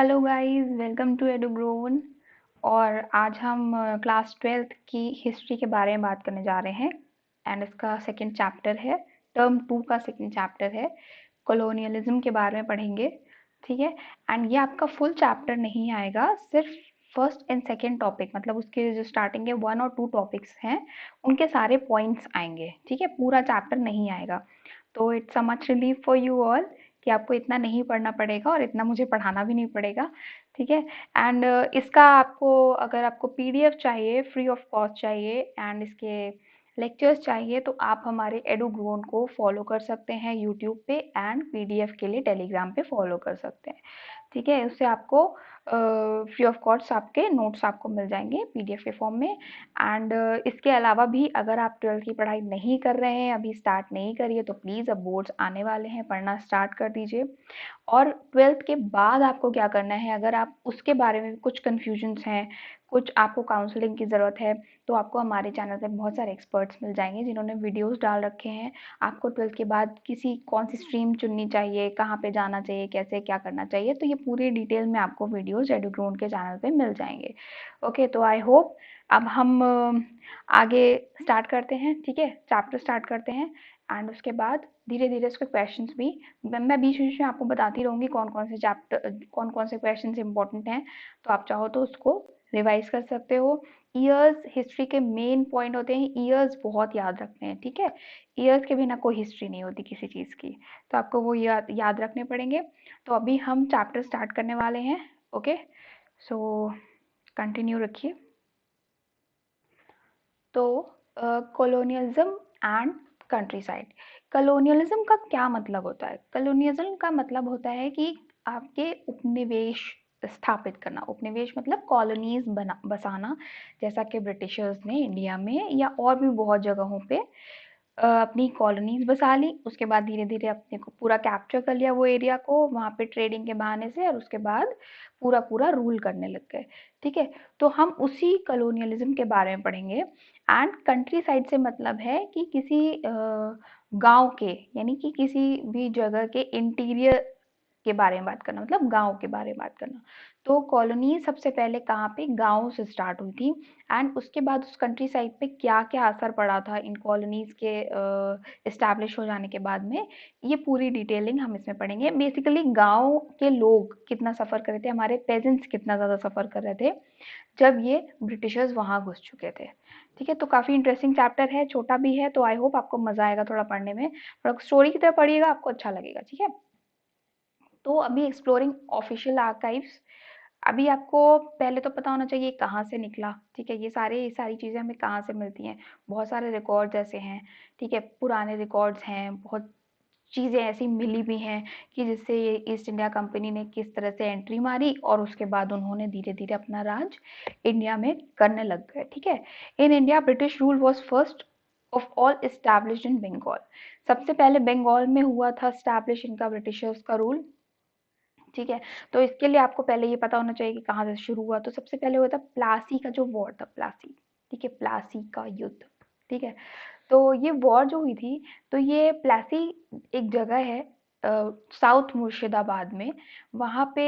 Hello guys, welcome to Edugrown. और आज हम क्लास 12th की हिस्ट्री के बारे में बात करने जा रहे हैं। एंड इसका सेकंड चैप्टर है, टर्म 2 का सेकंड चैप्टर है, कॉलोनियलिज्म के बारे में पढ़ेंगे। ठीक है। एंड ये आपका फुल चैप्टर नहीं आएगा, सिर्फ फर्स्ट एंड सेकंड टॉपिक, मतलब उसके जो स्टार्टिंग के 1 और 2 टॉपिक्स हैं उनके सारे पॉइंट्स आएंगे। ठीक है, पूरा चैप्टर नहीं आएगा। तो it's a much relief for you all कि आपको इतना नहीं पढ़ना पड़ेगा और इतना मुझे पढ़ाना भी नहीं पड़ेगा। ठीक है। एंड इसका आपको, अगर आपको पीडीएफ चाहिए, फ्री ऑफ कॉस्ट चाहिए, एंड इसके लेक्चर्स चाहिए, तो आप हमारे एडुग्रोन को फॉलो कर सकते हैं यूट्यूब पे, एंड पीडीएफ के लिए टेलीग्राम पे फॉलो कर सकते हैं। ठीक है, उससे आपको फ्री ऑफ कॉस्ट आपके नोट्स आपको मिल जाएंगे पीडीएफ के फॉर्म में। एंड इसके अलावा भी अगर आप 12th की पढ़ाई नहीं कर रहे हैं, अभी स्टार्ट नहीं करिए, तो प्लीज़, अब बोर्ड्स आने वाले हैं, पढ़ना स्टार्ट कर दीजिए। और 12th के बाद आपको क्या करना है, अगर आप उसके बारे में कुछ कन्फ्यूजन्स हैं, कुछ आपको काउंसलिंग की ज़रूरत है, तो आपको हमारे चैनल पे बहुत सारे एक्सपर्ट्स मिल जाएंगे जिन्होंने वीडियोस डाल रखे हैं। आपको 12th के बाद किसी कौन सी स्ट्रीम चुननी चाहिए, कहाँ पे जाना चाहिए, कैसे क्या करना चाहिए, तो ये पूरी डिटेल में आपको वीडियोस एडुग्रोन के चैनल पे मिल जाएंगे। ओके, तो आई होप अब हम आगे स्टार्ट करते हैं। ठीक है, चैप्टर स्टार्ट करते हैं, एंड उसके बाद धीरे धीरे उसके क्वेश्चंस भी मैं बीच बीच में आपको बताती रहूँगी कौन कौन से चैप्टर, कौन कौन से क्वेश्चंस इंपॉर्टेंट हैं। तो आप चाहो तो उसको रिवाइज कर सकते हो। ईयर्स हिस्ट्री के मेन पॉइंट होते हैं, ईयर्स बहुत याद रखने हैं। ठीक है, ईयर्स के बिना कोई हिस्ट्री नहीं होती किसी चीज़ की, तो आपको वो याद रखने पड़ेंगे। तो अभी हम चैप्टर स्टार्ट करने वाले हैं। ओके, सो कंटिन्यू रखिए। तो कॉलोनियलिज्म एंड कंट्रीसाइड। कॉलोनियलिज्म का क्या मतलब होता है? कॉलोनियलिज्म का मतलब होता है कि आपके उपनिवेश स्थापित करना। उपनिवेश मतलब कॉलोनीज बना बसाना, जैसा कि ब्रिटिशर्स ने इंडिया में या और भी बहुत जगहों पे अपनी कॉलोनीज बसा ली। उसके बाद धीरे धीरे अपने को पूरा कैप्चर कर लिया वो एरिया को, वहाँ पे ट्रेडिंग के बहाने से, और उसके बाद पूरा पूरा रूल करने लग गए। ठीक है, तो हम उसी कॉलोनियलिज्म के बारे में पढ़ेंगे। एंड कंट्री साइड से मतलब है कि किसी गांव के, यानी कि किसी भी जगह के इंटीरियर के बारे में बात करना, मतलब गांव के बारे में बात करना। तो कॉलोनी सबसे पहले कहाँ पे, गांव से स्टार्ट हुई थी। एंड उसके बाद उस कंट्री साइड पे क्या क्या असर पड़ा था इन कॉलोनीज के इस्टेब्लिश हो जाने के बाद में, ये पूरी डिटेलिंग हम इसमें पढ़ेंगे। बेसिकली गांव के लोग कितना सफ़र कर रहे थे, हमारे पेजेंट्स कितना ज़्यादा सफ़र कर रहे थे जब ये ब्रिटिशर्स वहाँ घुस चुके थे। ठीक है, तो काफ़ी इंटरेस्टिंग चैप्टर है, छोटा भी है, तो आई होप आपको मज़ा आएगा थोड़ा पढ़ने में, थोड़ा स्टोरी की तरह पढ़िएगा, आपको अच्छा लगेगा। ठीक है, तो अभी एक्सप्लोरिंग ऑफिशियल आर्काइव्स। अभी आपको पहले तो पता होना चाहिए कहाँ से निकला। ठीक है, ये सारी चीज़ें हमें कहाँ से मिलती हैं। बहुत सारे रिकॉर्ड्स ऐसे हैं। ठीक है, पुराने रिकॉर्ड्स हैं, बहुत चीज़ें ऐसी मिली भी हैं कि जिससे ये ईस्ट इंडिया कंपनी ने किस तरह से एंट्री मारी, और उसके बाद उन्होंने धीरे धीरे अपना राज इंडिया में करने लग गए। ठीक है, in India British rule was first of all established in Bengal. सबसे पहले बंगाल में हुआ था स्टैब्लिश इनका ब्रिटिशर्स का रूल। ठीक है, तो इसके लिए आपको पहले ये पता होना चाहिए कि कहाँ से शुरू हुआ। तो सबसे पहले हुआ था प्लासी का जो वॉर था, प्लासी। ठीक है, प्लासी का युद्ध। ठीक है, तो ये वॉर जो हुई थी, तो ये प्लासी एक जगह है साउथ मुर्शिदाबाद में। वहाँ पे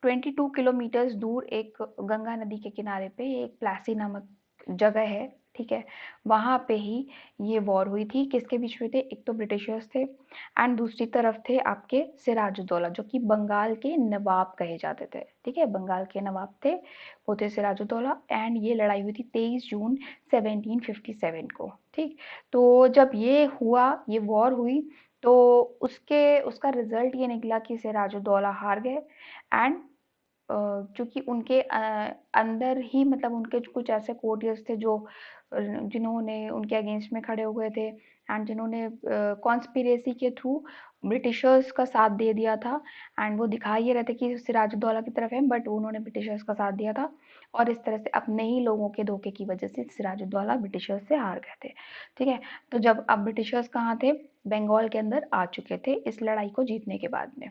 22 किलोमीटर्स दूर एक गंगा नदी के किनारे पे एक प्लासी नामक जगह है। ठीक है, वहाँ पे ही ये वॉर हुई थी। किसके बीच में थे? एक तो ब्रिटिशर्स थे, एंड दूसरी तरफ थे आपके सिराजुद्दौला, जो कि बंगाल के नवाब कहे जाते थे। ठीक है, बंगाल के नवाब थे, वो थे सिराजुद्दौला। एंड ये लड़ाई हुई थी 23 जून 1757 को। ठीक, तो जब ये हुआ, ये वॉर हुई, तो उसका रिजल्ट ये निकला कि सिराजुद्दौला हार गए। एंड क्योंकि उनके अंदर ही, मतलब उनके कुछ ऐसे कोर्टियर्स थे जो जिन्होंने उनके अगेंस्ट में खड़े हुए थे, एंड जिन्होंने कॉन्स्पिरेसी के थ्रू ब्रिटिशर्स का साथ दे दिया था। एंड वो दिखा ये रहे थे कि सिराजुद्दौला की तरफ है, बट उन्होंने ब्रिटिशर्स का साथ दिया था, और इस तरह से अपने ही लोगों के धोखे की वजह से सिराजुद्दौला ब्रिटिशर्स से हार गए थे। ठीक है, तो जब अब ब्रिटिशर्स कहाँ थे? बंगाल के अंदर आ चुके थे इस लड़ाई को जीतने के बाद में।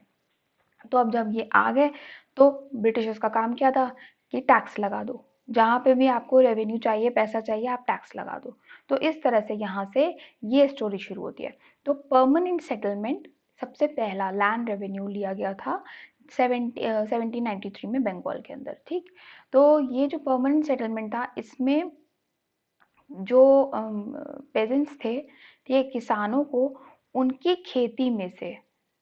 तो अब जब ये आ गए, तो ब्रिटिशर्स का काम क्या था कि टैक्स लगा दो, जहाँ पे भी आपको रेवेन्यू चाहिए, पैसा चाहिए, आप टैक्स लगा दो। तो इस तरह से यहाँ से ये स्टोरी शुरू होती है। तो परमानेंट सेटलमेंट, सबसे पहला लैंड रेवेन्यू लिया गया था 1793 में बंगाल के अंदर, ठीक। तो ये जो परमानेंट सेटलमेंट था, इसमें जो पेजेंट्स थे, ये किसानों को उनकी खेती में से,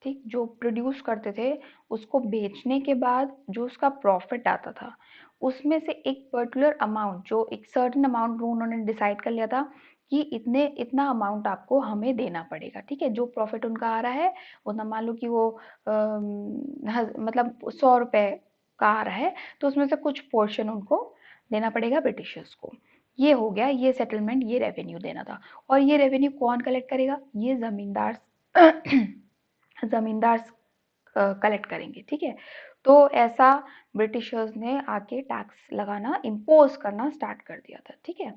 ठीक, जो प्रोड्यूस करते थे उसको बेचने के बाद जो उसका प्रॉफिट आता था, उसमें से एक पर्टिकुलर अमाउंट, जो एक सर्टेन अमाउंट उन्होंने डिसाइड कर लिया था कि इतने इतना अमाउंट आपको हमें देना पड़ेगा, ठीक है। जो प्रॉफिट उनका आ रहा है उतना, मान लो कि वो मतलब 100 रुपए का आ रहा है, तो उसमें से कुछ पोर्शन उनको देना पड़ेगा ब्रिटिशर्स को। ये हो गया, ये सेटलमेंट, ये रेवेन्यू देना था। और ये रेवेन्यू कौन कलेक्ट करेगा? ये जमींदार जमींदार कलेक्ट करेंगे, ठीक है। तो ऐसा ब्रिटिशर्स ने आके टैक्स लगाना, इम्पोज करना स्टार्ट कर दिया था, ठीक है।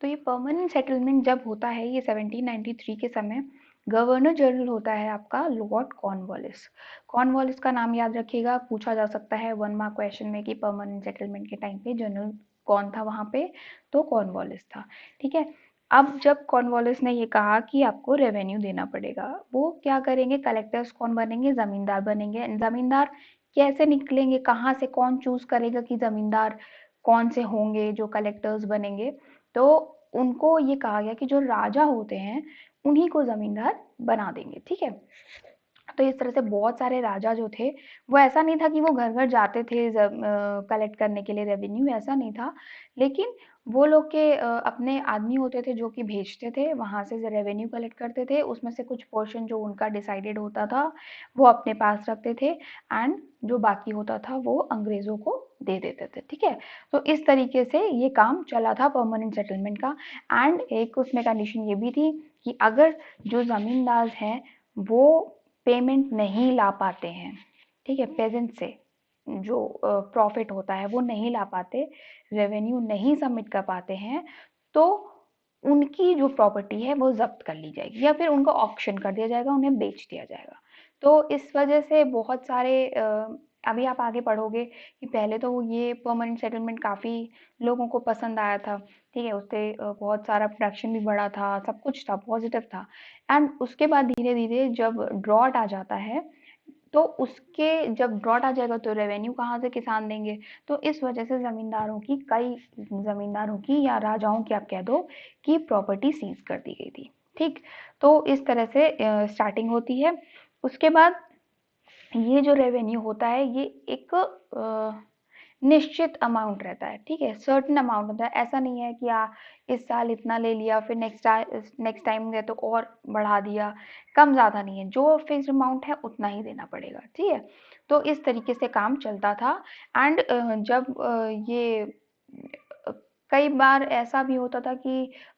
तो ये परमानेंट सेटलमेंट जब होता है, ये 1793 के समय, गवर्नर जनरल होता है आपका लॉर्ड कॉर्नवालिस। कॉर्नवालिस का नाम याद रखिएगा, पूछा जा सकता है 1 मार्क क्वेश्चन में कि परमानेंट सेटलमेंट के टाइम पे जनरल कौन था वहां पे, तो कॉर्नवालिस था, ठीक है। अब जब कॉर्नवालिस ने ये कहा कि आपको रेवेन्यू देना पड़ेगा, वो क्या करेंगे? कलेक्टर्स कौन बनेंगे? जमींदार बनेंगे। जमींदार कैसे निकलेंगे? कहाँ से कौन चूज करेगा कि जमींदार कौन से होंगे जो कलेक्टर्स बनेंगे? तो उनको ये कहा गया कि जो राजा होते हैं उन्हीं को जमींदार बना देंगे, ठीक है। तो इस तरह से बहुत सारे राजा जो थे, वो ऐसा नहीं था कि वो घर घर जाते थे कलेक्ट करने के लिए रेवेन्यू, ऐसा नहीं था। लेकिन वो लोग के अपने आदमी होते थे जो कि भेजते थे, वहां से रेवेन्यू कलेक्ट करते थे, उसमें से कुछ पोर्शन जो उनका डिसाइडेड होता था वो अपने पास रखते थे, एंड जो बाकी होता था वो अंग्रेजों को दे देते थे, ठीक है। तो इस तरीके से ये काम चला था परमानेंट सेटलमेंट का। एंड एक उसमें कंडीशन ये भी थी कि अगर जो जमींदार हैं वो पेमेंट नहीं ला पाते हैं, ठीक है, पेजेंट से जो प्रॉफिट होता है वो नहीं ला पाते, रेवेन्यू नहीं सबमिट कर पाते हैं, तो उनकी जो प्रॉपर्टी है वो जब्त कर ली जाएगी या फिर उनको ऑक्शन कर दिया जाएगा, उन्हें बेच दिया जाएगा। तो इस वजह से बहुत सारे अभी आप आगे पढ़ोगे कि पहले तो ये परमानेंट सेटलमेंट काफ़ी लोगों को पसंद आया था, ठीक है, उससे बहुत सारा प्रोडक्शन भी बढ़ा था, सब कुछ था, पॉजिटिव था। एंड उसके बाद धीरे धीरे जब ड्रॉट आ जाता है, तो उसके जब ड्रॉट आ जाएगा तो रेवेन्यू कहाँ से किसान देंगे? तो इस वजह से कई जमींदारों की या राजाओं की आप कह दो कि प्रॉपर्टी सीज कर दी गई थी, ठीक। तो इस तरह से स्टार्टिंग होती है। उसके बाद ये जो रेवेन्यू होता है ये एक निश्चित अमाउंट रहता है, ठीक है, सर्टेन अमाउंट होता है। ऐसा नहीं है कि इस साल इतना ले लिया, फिर नेक्स्ट टाइम गए तो और बढ़ा दिया, कम ज़्यादा नहीं है, जो फिक्स्ड अमाउंट है उतना ही देना पड़ेगा, ठीक है। तो इस तरीके से काम चलता था। एंड जब ये कई बार ऐसा भी होता था कि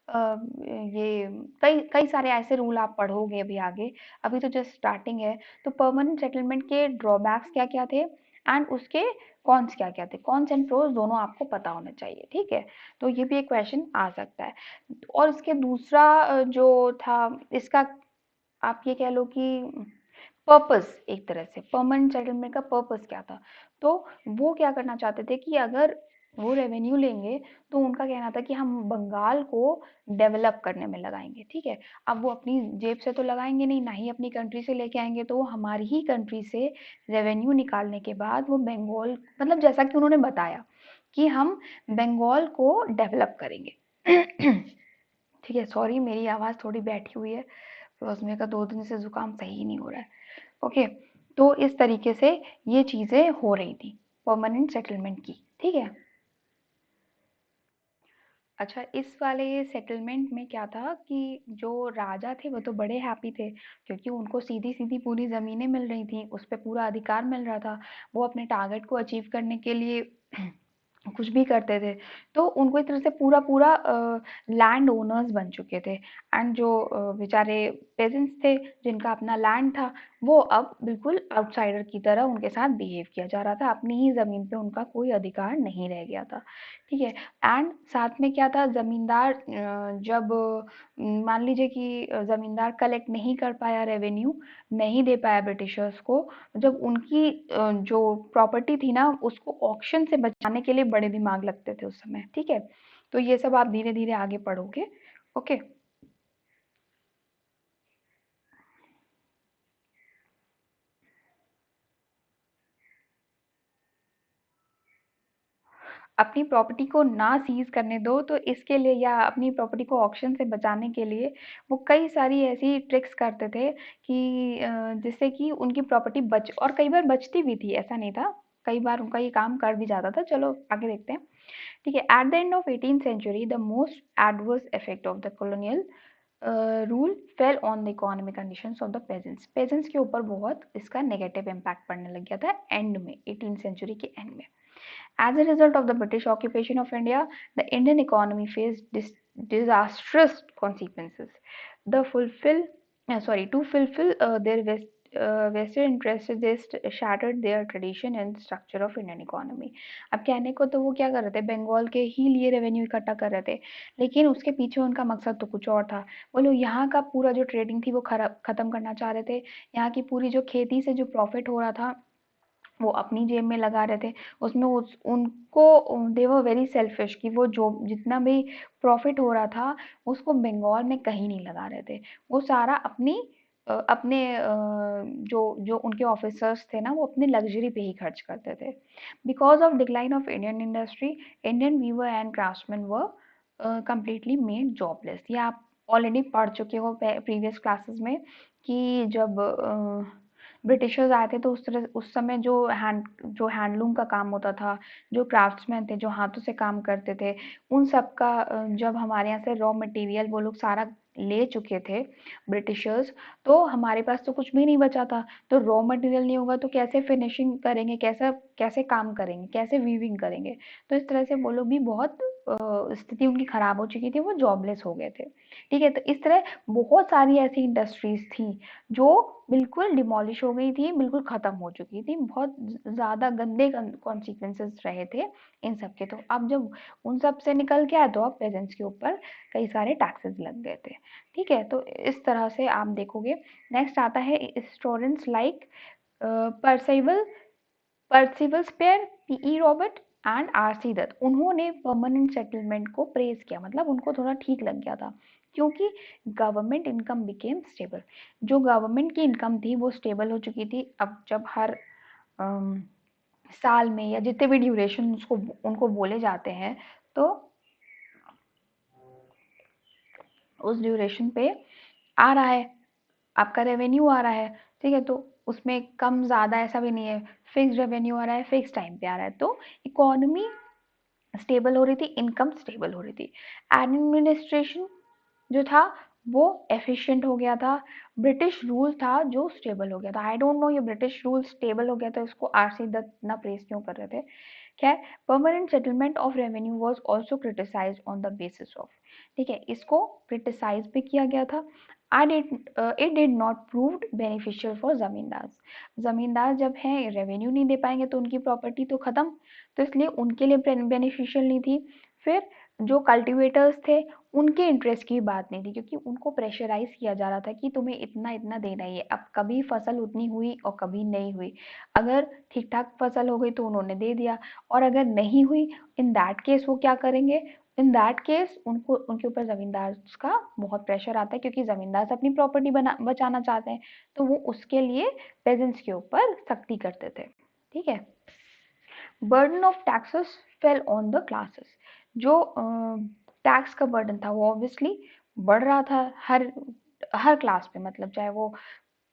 ये कई कई सारे ऐसे रूल आप पढ़ोगे अभी आगे, अभी तो जस्ट स्टार्टिंग है। तो परमानेंट सेटलमेंट के ड्रॉबैक्स क्या क्या थे एंड उसके कॉन्स क्या क्या थे, कॉन्स एंड प्रोज दोनों आपको पता होना चाहिए, ठीक है। तो ये भी एक क्वेश्चन आ सकता है। और इसके दूसरा जो था इसका, आप ये कह लो कि पर्पस, एक तरह से परमानेंट सेटलमेंट का पर्पस क्या था? तो वो क्या करना चाहते थे कि अगर वो रेवेन्यू लेंगे तो उनका कहना था कि हम बंगाल को डेवलप करने में लगाएंगे, ठीक है। अब वो अपनी जेब से तो लगाएंगे नहीं, ना ही अपनी कंट्री से लेके आएंगे, तो वो हमारी ही कंट्री से रेवेन्यू निकालने के बाद वो बंगाल, मतलब जैसा कि उन्होंने बताया कि हम बंगाल को डेवलप करेंगे। ठीक है, सॉरी मेरी आवाज़ थोड़ी बैठी हुई है, बिकॉज मेरे का 2 दिन से जुकाम सही नहीं हो रहा है। ओके, तो इस तरीके से ये चीज़ें हो रही थी परमानेंट सेटलमेंट की, ठीक है। अच्छा, इस वाले सेटलमेंट में क्या था कि जो राजा थे वो तो बड़े हैप्पी थे, क्योंकि उनको सीधी सीधी पूरी ज़मीनें मिल रही थी, उस पर पूरा अधिकार मिल रहा था। वो अपने टारगेट को अचीव करने के लिए कुछ भी करते थे। तो उनको एक तरह से पूरा पूरा लैंड ओनर्स बन चुके थे। एंड जो बेचारे पेजेंट्स थे जिनका अपना लैंड था, वो अब बिल्कुल आउटसाइडर की तरह उनके साथ बिहेव किया जा रहा था, अपनी ही ज़मीन पे उनका कोई अधिकार नहीं रह गया था, ठीक है। एंड साथ में क्या था, ज़मींदार जब मान लीजिए कि ज़मींदार कलेक्ट नहीं कर पाया रेवेन्यू, नहीं दे पाया ब्रिटिशर्स को, जब उनकी जो प्रॉपर्टी थी ना उसको ऑक्शन से बचाने के लिए बड़े दिमाग लगते थे उस समय, ठीक है। तो ये सब आप धीरे धीरे आगे पढ़ोगे, ओके। अपनी प्रॉपर्टी को ना सीज़ करने दो, तो इसके लिए या अपनी प्रॉपर्टी को ऑक्शन से बचाने के लिए वो कई सारी ऐसी ट्रिक्स करते थे कि जिससे कि उनकी प्रॉपर्टी बच, और कई बार बचती भी थी, ऐसा नहीं था। कई बार उनका ये काम कर भी जाता था। चलो आगे देखते हैं। ठीक है, at the end of 18th century the most adverse effect of the colonial rule fell on the economic conditions of the peasants. Peasants के ऊपर बहुत इसका नेगेटिव इम्पैक्ट पड़ने लग गया था एंड में, 18th सेंचुरी के एंड में। As a result of the British occupation of India, the Indian economy faced disastrous consequences. The fulfill, to fulfill their vested interests, they shattered their tradition and structure of Indian economy. अब कहने को तो वो क्या कर रहे थे, बंगाल के ही लिए रेवेन्यू इकट्ठा कर रहे थे, लेकिन उसके पीछे उनका मकसद तो कुछ और था। वो लोग यहाँ का पूरा जो ट्रेडिंग थी वो खत्म करना चाह रहे थे। यहाँ की पूरी जो खेती से जो प्रॉफिट हो रहा था वो अपनी जेब में लगा रहे थे। उसमें उनको दे वर वेरी सेल्फिश कि वो जो जितना भी प्रॉफिट हो रहा था उसको बंगाल में कहीं नहीं लगा रहे थे। वो सारा अपने जो जो उनके ऑफिसर्स थे ना वो अपने लग्जरी पे ही खर्च करते थे। Because of decline of Indian industry, Indian weaver and craftsman were completely made jobless. ये आप ऑलरेडी पढ़ चुके हो प्रीवियस क्लासेस में कि जब ब्रिटिशर्स आए थे तो उस समय जो हैंडलूम का काम होता था, जो क्राफ्ट्समैन थे, जो हाथों से काम करते थे, उन सब का जब हमारे यहाँ से रॉ मटेरियल वो लोग सारा ले चुके थे ब्रिटिशर्स, तो हमारे पास तो कुछ भी नहीं बचा था। तो रॉ मटेरियल नहीं होगा तो कैसे फिनिशिंग करेंगे, कैसा कैसे काम करेंगे, कैसे वीविंग करेंगे। तो इस तरह से वो लोग भी बहुत स्थिति उनकी खराब हो चुकी थी, वो जॉबलेस हो गए थे। ठीक है, तो इस तरह बहुत सारी ऐसी इंडस्ट्रीज थी जो बिल्कुल डिमोलिश हो गई थी, बिल्कुल खत्म हो चुकी थी। बहुत ज़्यादा गंदे कॉन्सिक्वेंसेस रहे थे इन सब के। तो अब जब उन सब से निकल के आए तो अब पेजेंट्स के ऊपर कई सारे टैक्सेस लग गए थे। ठीक है, तो इस तरह से आप देखोगे। नेक्स्ट आता है students like Percival Percival Spear, PE Robert and RC Dutt. उन्होंने परमानेंट सेटलमेंट को प्रेज किया, मतलब उनको थोड़ा ठीक लग गया था क्योंकि गवर्नमेंट इनकम बिकेम स्टेबल। जो गवर्नमेंट की इनकम थी वो स्टेबल हो चुकी थी। अब जब हर अम, साल में या जितने भी ड्यूरेशन उसको उनको बोले जाते हैं तो उस ड्यूरेशन पे आ रहा है, आपका रेवेन्यू आ रहा है। ठीक है, तो उसमें कम ज़्यादा ऐसा भी नहीं है, फिक्स रेवेन्यू आ रहा है, फिक्स टाइम पे आ रहा है। तो इकोनॉमी स्टेबल हो रही थी, इनकम स्टेबल हो रही थी। एडमिनिस्ट्रेशन जो था वो एफिशिएंट हो गया था। ब्रिटिश रूल था जो स्टेबल हो गया था। आई डोंट नो ये ब्रिटिश रूल स्टेबल हो गया था, इसको आरसी दत्त ना प्रेस क्यों कर रहे थे। क्या है, permanent settlement of revenue was also criticised on the basis of. ठीक है, इसको क्रिटिसाइज भी किया गया था। And it did not proved beneficial for जमींदार। जमींदार जब हैं रेवेन्यू नहीं दे पाएंगे तो उनकी प्रॉपर्टी तो खत्म, तो इसलिए उनके लिए बेनिफिशियल नहीं थी। फिर जो कल्टीवेटर्स थे उनके इंटरेस्ट की बात नहीं थी क्योंकि उनको प्रेशराइज किया जा रहा था कि तुम्हें इतना इतना देना ही है। अब कभी फसल उतनी हुई और कभी नहीं हुई। अगर ठीक ठाक फसल हो गई तो उन्होंने दे दिया, और अगर नहीं हुई इन दैट केस वो क्या करेंगे, इन दैट केस उनको उनके ऊपर जमींदार का बहुत प्रेशर आता है क्योंकि जमींदार अपनी प्रॉपर्टी बचाना चाहते हैं। तो वो उसके लिए पेजेंट्स के ऊपर सख्ती करते थे। ठीक है, burden of taxes fail on the classes. जो टैक्स का बर्डन था वो ऑब्वियसली बढ़ रहा था हर हर क्लास पे, मतलब चाहे वो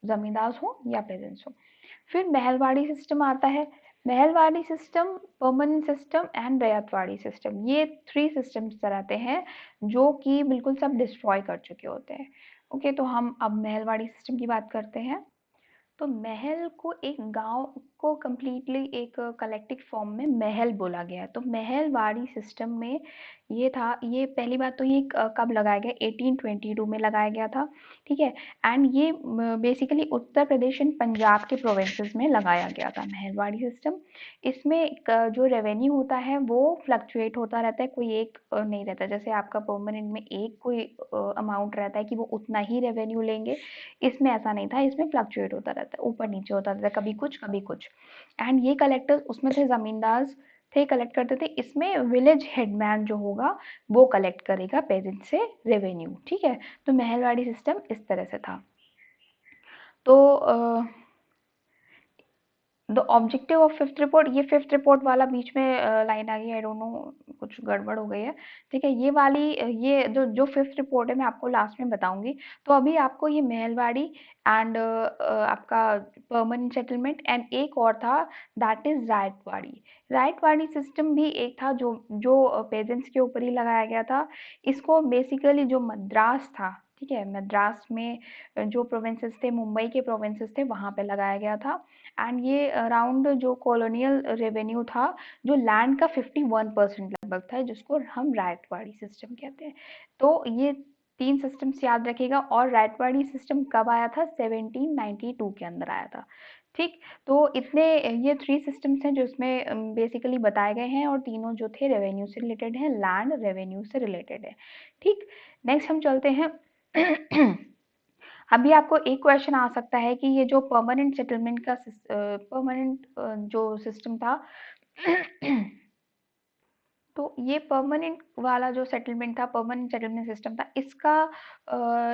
जमींदार हो या पेजेंट्स हो। फिर महलवाड़ी सिस्टम आता है। Mahalwari system, permanent system and ryotwari system, ये थ्री सिस्टम्स रहते हैं जो कि बिल्कुल सब डिस्ट्रॉय कर चुके होते हैं। ओके, तो हम अब महलवाड़ी सिस्टम की बात करते हैं। तो महल को एक गांव को कम्प्लीटली एक कलेक्टिव फॉर्म में महल बोला गया है। तो महलवाड़ी सिस्टम में ये था, ये पहली बात तो ये कब लगाया गया, 1822 में लगाया गया था। ठीक है, एंड ये बेसिकली उत्तर प्रदेश एंड पंजाब के प्रोविंसेस में लगाया गया था महलवाड़ी सिस्टम। इसमें जो रेवेन्यू होता है वो फ्लक्चुएट होता रहता है, कोई एक नहीं रहता। जैसे आपका परमानेंट में एक कोई अमाउंट रहता है कि वो उतना ही रेवेन्यू लेंगे, इसमें ऐसा नहीं था। इसमें फ्लक्चुएट होता रहता है, ऊपर नीचे होता रहता है, कभी कुछ कभी कुछ। एंड ये कलेक्टर्स उसमें थे, जमींदार थे, कलेक्ट करते थे। इसमें विलेज हेडमैन जो होगा वो कलेक्ट करेगा पेजेंट से रेवेन्यू। ठीक है, तो महलवाड़ी सिस्टम इस तरह से था। तो the objective of fifth report, ये फिफ्थ रिपोर्ट वाला बीच में लाइन आ गई, आई डोंट नो, कुछ गड़बड़ हो गई है। ठीक है, ये वाली ये जो जो फिफ्थ रिपोर्ट है मैं आपको लास्ट में बताऊंगी। तो अभी आपको ये महलवाड़ी एंड आपका परमानेंट सेटलमेंट एंड एक और था, that is Ryotwari. Ryotwari system भी एक था जो जो पेजेंट्स के ऊपर ही लगाया गया था। इसको बेसिकली जो मद्रास था, ठीक है, मद्रास में जो प्रोविंसेस थे, मुंबई के प्रोविंसेस थे, वहां पे लगाया गया था। एंड ये अराउंड जो कॉलोनियल रेवेन्यू था, जो लैंड का 51% लगभग था, जिसको हम रायतवाड़ी सिस्टम कहते हैं। तो ये तीन सिस्टम्स याद रखिएगा। और रायतवाड़ी सिस्टम कब आया था? 1792 के अंदर आया था। ठीक, तो इतने ये थ्री सिस्टम्स हैं जो इसमें बेसिकली बताए गए हैं, और तीनों जो थे रेवेन्यू से रिलेटेड है, लैंड रेवेन्यू से रिलेटेड है। ठीक, नेक्स्ट हम चलते हैं। अभी आपको एक क्वेश्चन आ सकता है कि ये जो परमानेंट सेटलमेंट का परमानेंट जो सिस्टम था, तो ये परमानेंट वाला जो सेटलमेंट था, परमानेंट सेटलमेंट सिस्टम था, इसका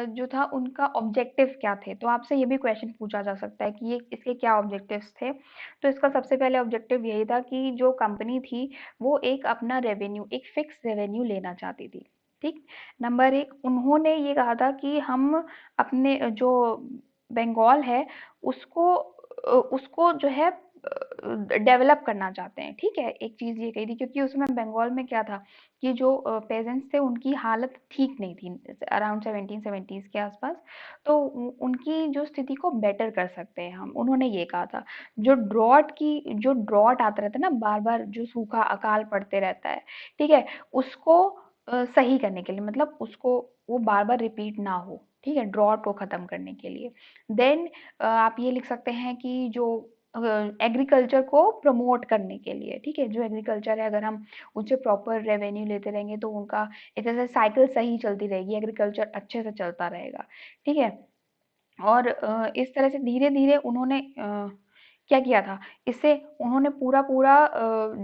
जो था उनका ऑब्जेक्टिव क्या थे? तो आपसे ये भी क्वेश्चन पूछा जा सकता है कि ये इसके क्या ऑब्जेक्टिव्स थे। तो इसका सबसे पहले ऑब्जेक्टिव यही था कि जो कंपनी थी वो एक अपना रेवेन्यू, एक फिक्स रेवेन्यू लेना चाहती थी। ठीक, नंबर एक, उन्होंने ये कहा था कि हम अपने जो बंगाल है उसको उसको जो है डेवलप करना चाहते हैं। ठीक है, एक चीज ये कही थी, क्योंकि उसमें बंगाल में क्या था कि जो पेजेंट्स थे उनकी हालत ठीक नहीं थी अराउंड 1770s के आसपास। तो उनकी जो स्थिति को बेटर कर सकते हैं हम, उन्होंने ये कहा था। जो ड्रॉट आता रहता है ना, बार बार जो सूखा अकाल पड़ते रहता है, ठीक है, उसको सही करने के लिए, मतलब उसको वो बार बार रिपीट ना हो, ठीक है, ड्रॉट को खत्म करने के लिए। देन आप ये लिख सकते हैं कि जो एग्रीकल्चर को प्रमोट करने के लिए, ठीक है, जो एग्रीकल्चर है अगर हम उनसे प्रॉपर रेवेन्यू लेते रहेंगे तो उनका एक तरह से साइकिल सही चलती रहेगी, एग्रीकल्चर अच्छे से चलता रहेगा। ठीक है, और इस तरह से धीरे धीरे उन्होंने क्या किया था, इससे उन्होंने पूरा पूरा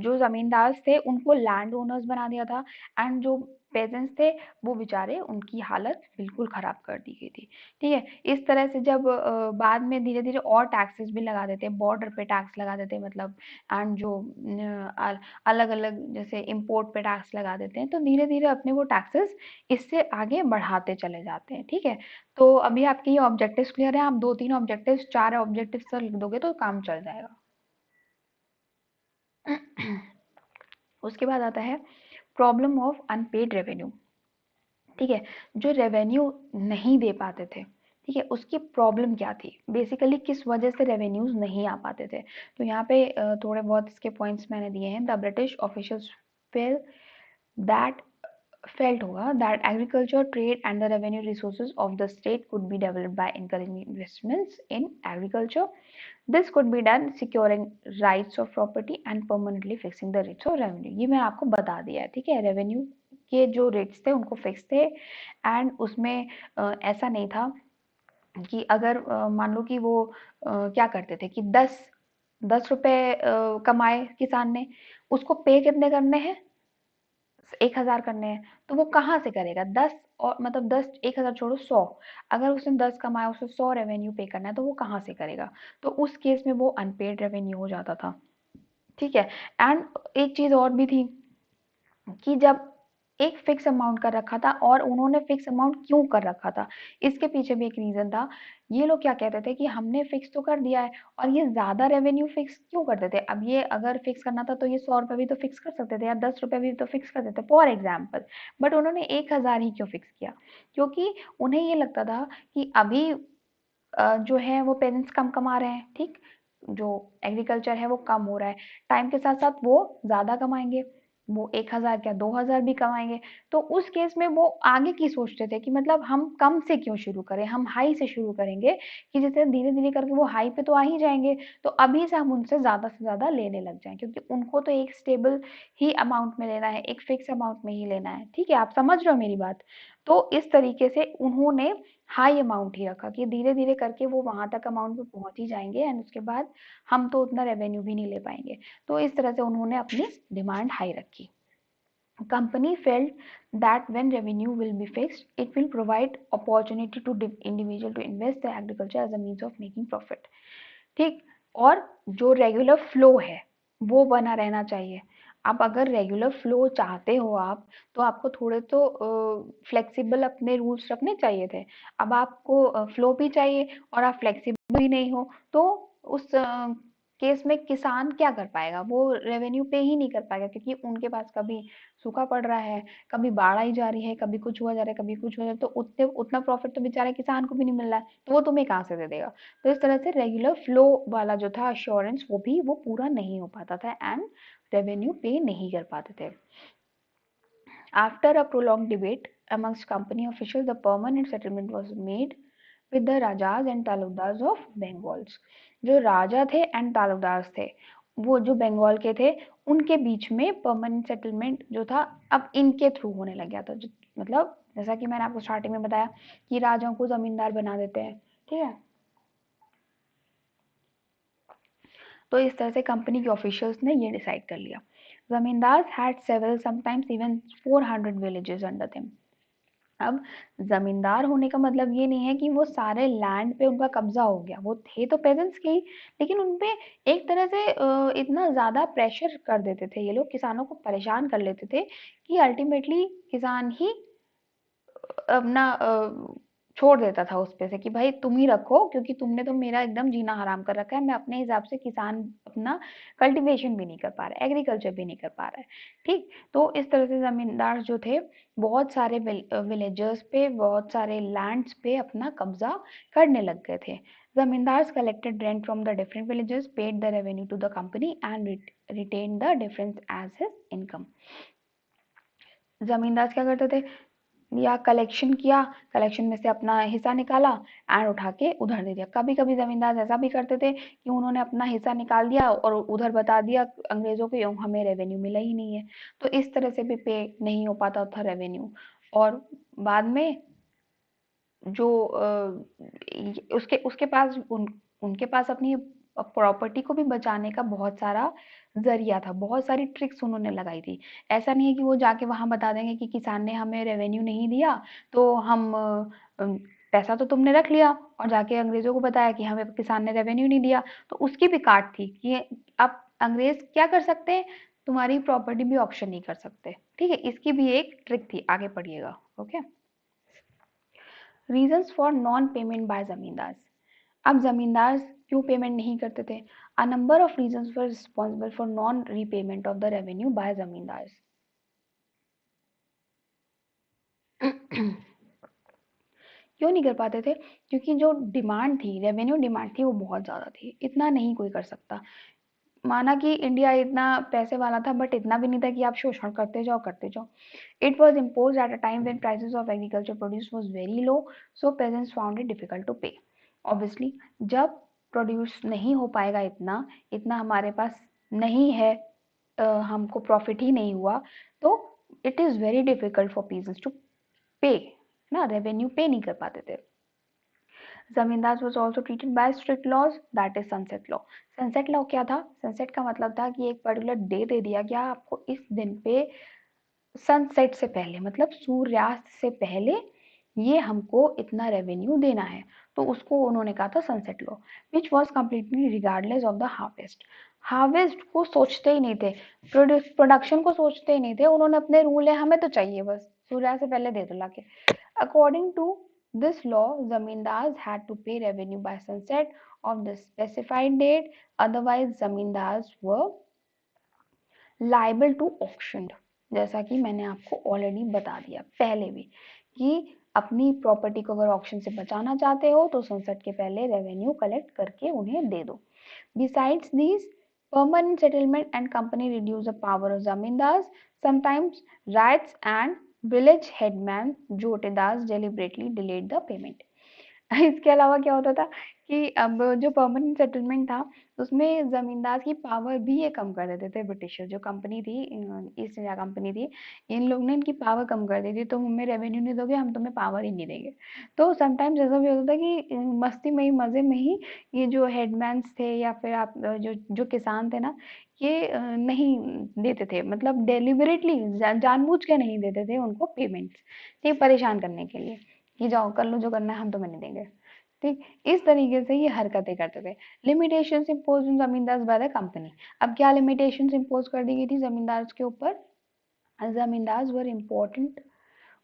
जो जमींदार थे उनको लैंड ओनर्स बना दिया था। एंड जो पेजेंट्स थे वो बेचारे, उनकी हालत बिल्कुल खराब कर दी गई थी। ठीक है, इस तरह से जब बाद में धीरे धीरे और टैक्सेस भी लगा देते, बॉर्डर पे टैक्स लगा देते, मतलब एंड जो अलग अलग जैसे इम्पोर्ट पे टैक्स लगा देते हैं, तो धीरे धीरे अपने वो टैक्सेस इससे आगे बढ़ाते चले जाते हैं। ठीक है, तो अभी आपके ये ऑब्जेक्टिव्स क्लियर है? आप दो तीन ऑब्जेक्टिव्स, चार ऑब्जेक्टिव्स लिख दोगे तो काम चल जाएगा। उसके बाद आता है प्रॉब्लम ऑफ अनपेड रेवेन्यू। ठीक है, जो रेवेन्यू नहीं दे पाते थे, ठीक है, उसकी प्रॉब्लम क्या थी, बेसिकली किस वजह से रेवेन्यूज नहीं आ पाते थे। तो यहाँ पे थोड़े बहुत इसके पॉइंट्स मैंने दिए हैं। The British officials fail that felt होगा that agriculture, trade and the revenue resources of the state could be developed by encouraging investments in agriculture. This could be done securing rights of property and permanently fixing the rates of revenue. ये मैं आपको बता दिया है। ठीक है, revenue के जो रेट्स थे उनको फिक्स थे, एंड उसमें ऐसा नहीं था कि अगर मान लो कि वो क्या करते थे कि 10 रुपए कमाए किसान ने, उसको पे कितने करने हैं? 1,000 करने हैं। तो वो कहाँ से करेगा? 10, और मतलब 10, 1,000 छोड़ो, 100, अगर उसने 10 कमाया, उसे 100 रेवेन्यू पे करना है, तो वो कहाँ से करेगा? तो उस केस में वो अनपेड रेवेन्यू हो जाता था। ठीक है, एंड एक चीज और भी थी कि जब एक फिक्स अमाउंट कर रखा था, और उन्होंने फिक्स अमाउंट क्यों कर रखा था, इसके पीछे भी एक रीजन था। ये लोग क्या कहते थे कि हमने फिक्स तो कर दिया है, और ये ज्यादा रेवेन्यू फिक्स क्यों करते थे? अब ये अगर फिक्स करना था तो ये 100 रुपए भी तो फिक्स कर सकते थे, या 10 रुपए भी तो फिक्स कर देते फॉर एग्जाम्पल। बट उन्होंने 1,000 ही क्यों फिक्स किया? क्योंकि उन्हें ये लगता था कि अभी जो है वो पेरेंट्स कम कमा रहे हैं, ठीक, जो एग्रीकल्चर है वो कम हो रहा है, टाइम के साथ साथ वो ज्यादा कमाएंगे, वो 1,000 क्या 2,000 भी कमाएंगे। तो उस केस में वो आगे की सोचते थे कि मतलब हम कम से क्यों शुरू करें, हम हाई से शुरू करेंगे, कि जैसे धीरे धीरे करके वो हाई पे तो आ ही जाएंगे, तो अभी से हम उनसे ज्यादा से ज्यादा लेने लग जाएं, क्योंकि उनको तो एक स्टेबल ही अमाउंट में लेना है, एक फिक्स अमाउंट में ही लेना है। ठीक है, आप समझ रहे हो मेरी बात? तो इस तरीके से उन्होंने हाई अमाउंट ही रखा कि धीरे धीरे करके वो वहां तक अमाउंट पे पहुंच ही जाएंगे, एंड उसके बाद हम तो उतना रेवेन्यू भी नहीं ले पाएंगे। तो इस तरह से उन्होंने अपनी डिमांड हाई रखी। Company felt that when revenue will be fixed, it will provide opportunity to individual to invest the agriculture as a means of making profit. ठीक, और जो रेगुलर फ्लो है वो बना रहना चाहिए। अब अगर रेगुलर फ्लो चाहते हो आप, तो आपको थोड़े तो फ्लेक्सिबल अपने रूल्स रखने चाहिए थे। अब आपको फ्लो भी चाहिए और आप फ्लेक्सिबल भी नहीं हो, तो उस केस में किसान क्या कर पाएगा? वो रेवेन्यू पे ही नहीं कर पाएगा, क्योंकि उनके पास कभी सूखा पड़ रहा है, कभी बाढ़ आई जा रही है, कभी कुछ हुआ जा रहा है, कभी कुछ हो जा रहा है, तो उतने उतना प्रॉफिट तो बेचारे किसान को भी नहीं मिल रहा है, तो वो तुम्हें कहाँ से दे देगा? तो इस तरह से रेगुलर फ्लो वाला जो था अश्योरेंस, वो पूरा नहीं हो पाता था एंड रेवेन्यू पे नहीं कर पाते थे। After a prolonged debate amongst company officials, the permanent settlement was made with the Rajas and Talukdars of Bengals. जो राजा थे एंड तालुकदार थे, वो जो बंगाल के थे, उनके बीच में परमानेंट सेटलमेंट जो था अब इनके थ्रू होने लग गया था। मतलब जैसा कि मैंने आपको स्टार्टिंग में बताया कि राजाओं को जमींदार बना देते हैं, ठीक है। तो इस तरह से कंपनी के ऑफिशियल्स ने ये डिसाइड कर लिया। जमींदार had several sometimes even 400 villages under them. अब जमींदार होने का मतलब ये नहीं है कि वो सारे लैंड पे उनका कब्जा हो गया, वो थे तो पेजेंट्स के ही, लेकिन उनपे एक तरह से इतना ज्यादा प्रेशर कर देते थे ये लोग, किसानों को परेशान कर लेते थे कि अल्टीमेटली किसान ही अपना छोड़ देता था उस पे से कि भाई तुम ही रखो, क्योंकि तुमने तो मेरा एकदम जीना हराम कर रखा है। मैं अपने हिसाब से किसान अपना कल्टीवेशन भी नहीं कर पा रहा है, एग्रीकल्चर भी नहीं कर पा रहा है, ठीक। तो इस तरह से जमींदार जो थे बहुत सारे विलेजर्स पे, बहुत सारे लैंड्स पे अपना कब्जा करने लग गए थे। Zamindars collected rent from the different villages, paid the revenue to the company and retain the difference as his income. Zamindar क्या करते थे, या कलेक्शन किया, कलेक्शन में से अपना हिस्सा निकाला एंड उठा के उधर दे दिया। कभी कभी जमींदार ऐसा भी करते थे कि उन्होंने अपना हिस्सा निकाल दिया और उधर बता दिया अंग्रेजों को हमें रेवेन्यू मिला ही नहीं है, तो इस तरह से भी पे नहीं हो पाता था रेवेन्यू। और बाद में जो उसके उसके पास उनके पास अपनी प्रॉपर्टी को भी बचाने का बहुत सारा जरिया था, बहुत सारी ट्रिक्स उन्होंने लगाई थी। ऐसा नहीं है कि वो जाके वहां बता देंगे कि किसान ने हमें रेवेन्यू नहीं दिया, तो हम पैसा तो तुमने रख लिया, और जाके अंग्रेजों को बताया कि हमें किसान ने रेवेन्यू नहीं दिया, तो उसकी भी काट थी कि अब अंग्रेज क्या कर सकते हैं, तुम्हारी प्रॉपर्टी भी ऑक्शन नहीं कर सकते, ठीक है। इसकी भी एक ट्रिक थी, आगे पढ़िएगा, okay. Reasons for non payment by zamindar. अब जमींदार क्यों पेमेंट नहीं करते थे? A number of reasons were responsible for non repayment of the revenue by zamindar. क्यों नहीं कर पाते थे? क्योंकि जो डिमांड थी, रेवेन्यू डिमांड थी, वो बहुत ज्यादा थी, इतना नहीं कोई कर सकता। माना कि इंडिया इतना पैसे वाला था, बट इतना भी नहीं था कि आप शोषण करते जाओ। It was impose at a time when prices of agriculture produce was very low, so peasants found it difficult to pay. Obviously जब प्रोड्यूस नहीं हो पाएगा इतना, इतना हमारे पास नहीं है, हमको प्रॉफिट ही नहीं हुआ, तो it is very difficult for peasants to pay, ना रेवेन्यू पे नहीं कर पाते थे। जमींदार was also treated by strict laws, that is sunset law। Sunset law क्या था? सनसेट का मतलब था कि एक पर्टिकुलर डे दे दिया गया आपको, इस दिन पे सनसेट से पहले, मतलब सूर्यास्त से पहले ये हमको इतना रेवेन्यू देना है, तो उसको उन्होंने कहा था sunset law, which was completely regardless of the harvest. Harvest को सोचते ही नहीं थे, प्रोडक्शन को सोचते ही नहीं थे, उन्होंने अपने रूल है, हमें तो चाहिए बस सूर्यास्त से पहले दे दो लाके। According to this law, zamindars had to pay revenue by sunset of the specified date, otherwise zamindars were liable to auction। जैसा कि मैंने आपको ऑलरेडी बता दिया पहले भी कि अपनी प्रॉपर्टी को अगर ऑक्शन से बचाना चाहते हो तो सनसेट के पहले रेवेन्यू कलेक्ट करके उन्हें दे दो। Besides these, permanent settlement and company reduce the power of zamindars. Sometimes riots and village headman जोटेदास deliberately delayed the payment। इसके अलावा क्या होता था कि अब जो परमानेंट सेटलमेंट था, उसमें जमींदार की पावर भी ये कम कर देते थे ब्रिटिशर। जो कंपनी थी, ईस्ट इंडिया कंपनी थी, इन लोग ने इनकी पावर कम कर दी थी, तुम हमें रेवेन्यू नहीं दोगे, हम तुम्हें पावर ही नहीं देंगे। तो समटाइम्स ऐसा भी होता था कि मस्ती में ही, मजे में ही ये जो हेडमैन्स थे या फिर आप जो जो किसान थे ना, ये नहीं देते थे, मतलब डेलिबरेटली जानबूझ के नहीं देते थे उनको पेमेंट्स, ये परेशान करने के लिए कि जाओ कर लो जो करना है, हम तुम्हें नहीं देंगे। ठीक, इस तरीके से ये हरकतें करते थे। Limitations imposed on zamindars bye the company. अब क्या लिमिटेशंस इम्पोज कर दी गई थी जमींदार्स के ऊपर? जमींदार्स वर important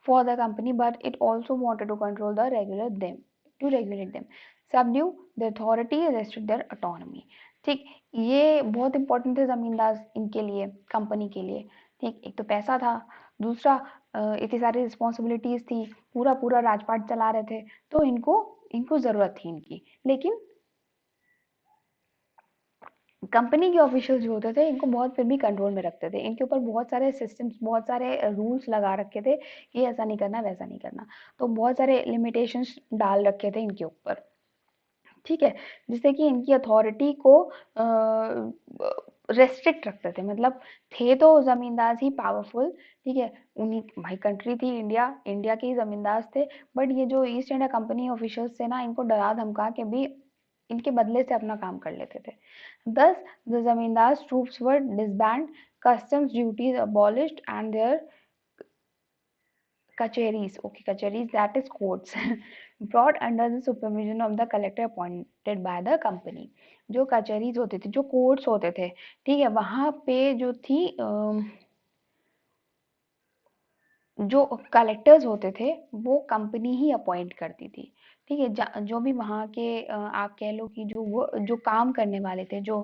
for the company, but it also wanted to control the regulate them, subdue the authority, restrict their autonomy। ठीक, ये बहुत इंपॉर्टेंट थे जमींदार इनके लिए, कंपनी के लिए। ठीक, एक तो पैसा था, दूसरा इतनी सारी रिस्पॉन्सिबिलिटीज थी, पूरा पूरा राजपाट चला रहे थे, तो इनको इनको जरूरत थी इनकी। लेकिन कंपनी के ऑफिशियल जो होते थे इनको बहुत फिर भी कंट्रोल में रखते थे, इनके ऊपर बहुत सारे सिस्टम्स, बहुत सारे रूल्स लगा रखे थे कि ऐसा नहीं करना, वैसा नहीं करना। तो बहुत सारे लिमिटेशंस डाल रखे थे इनके ऊपर, ठीक है, जिससे कि इनकी अथॉरिटी को रेस्ट्रिक्ट रखते थे। मतलब थे तो जमींदार ही पावरफुल, ठीक है, उन्हीं भाई कंट्री थी इंडिया, इंडिया के ही जमींदार थे, बट ये जो ईस्ट इंडिया कंपनी ऑफिशियल्स थे ना, इनको डरा धमका के भी इनके बदले से अपना काम कर लेते थे। Thus, the zamindars' troops were disbanded, customs duties abolished, and their kacheris, that is courts, brought under the supervision of the collector appointed by the company। जो कचहरीज होते थे, जो कोर्ट्स होते थे, ठीक है, वहां पे जो थी जो कलेक्टर्स होते थे वो कंपनी ही अपॉइंट करती थी। ठीक है, जो भी वहाँ के आप कह लो कि वो जो काम करने वाले थे, जो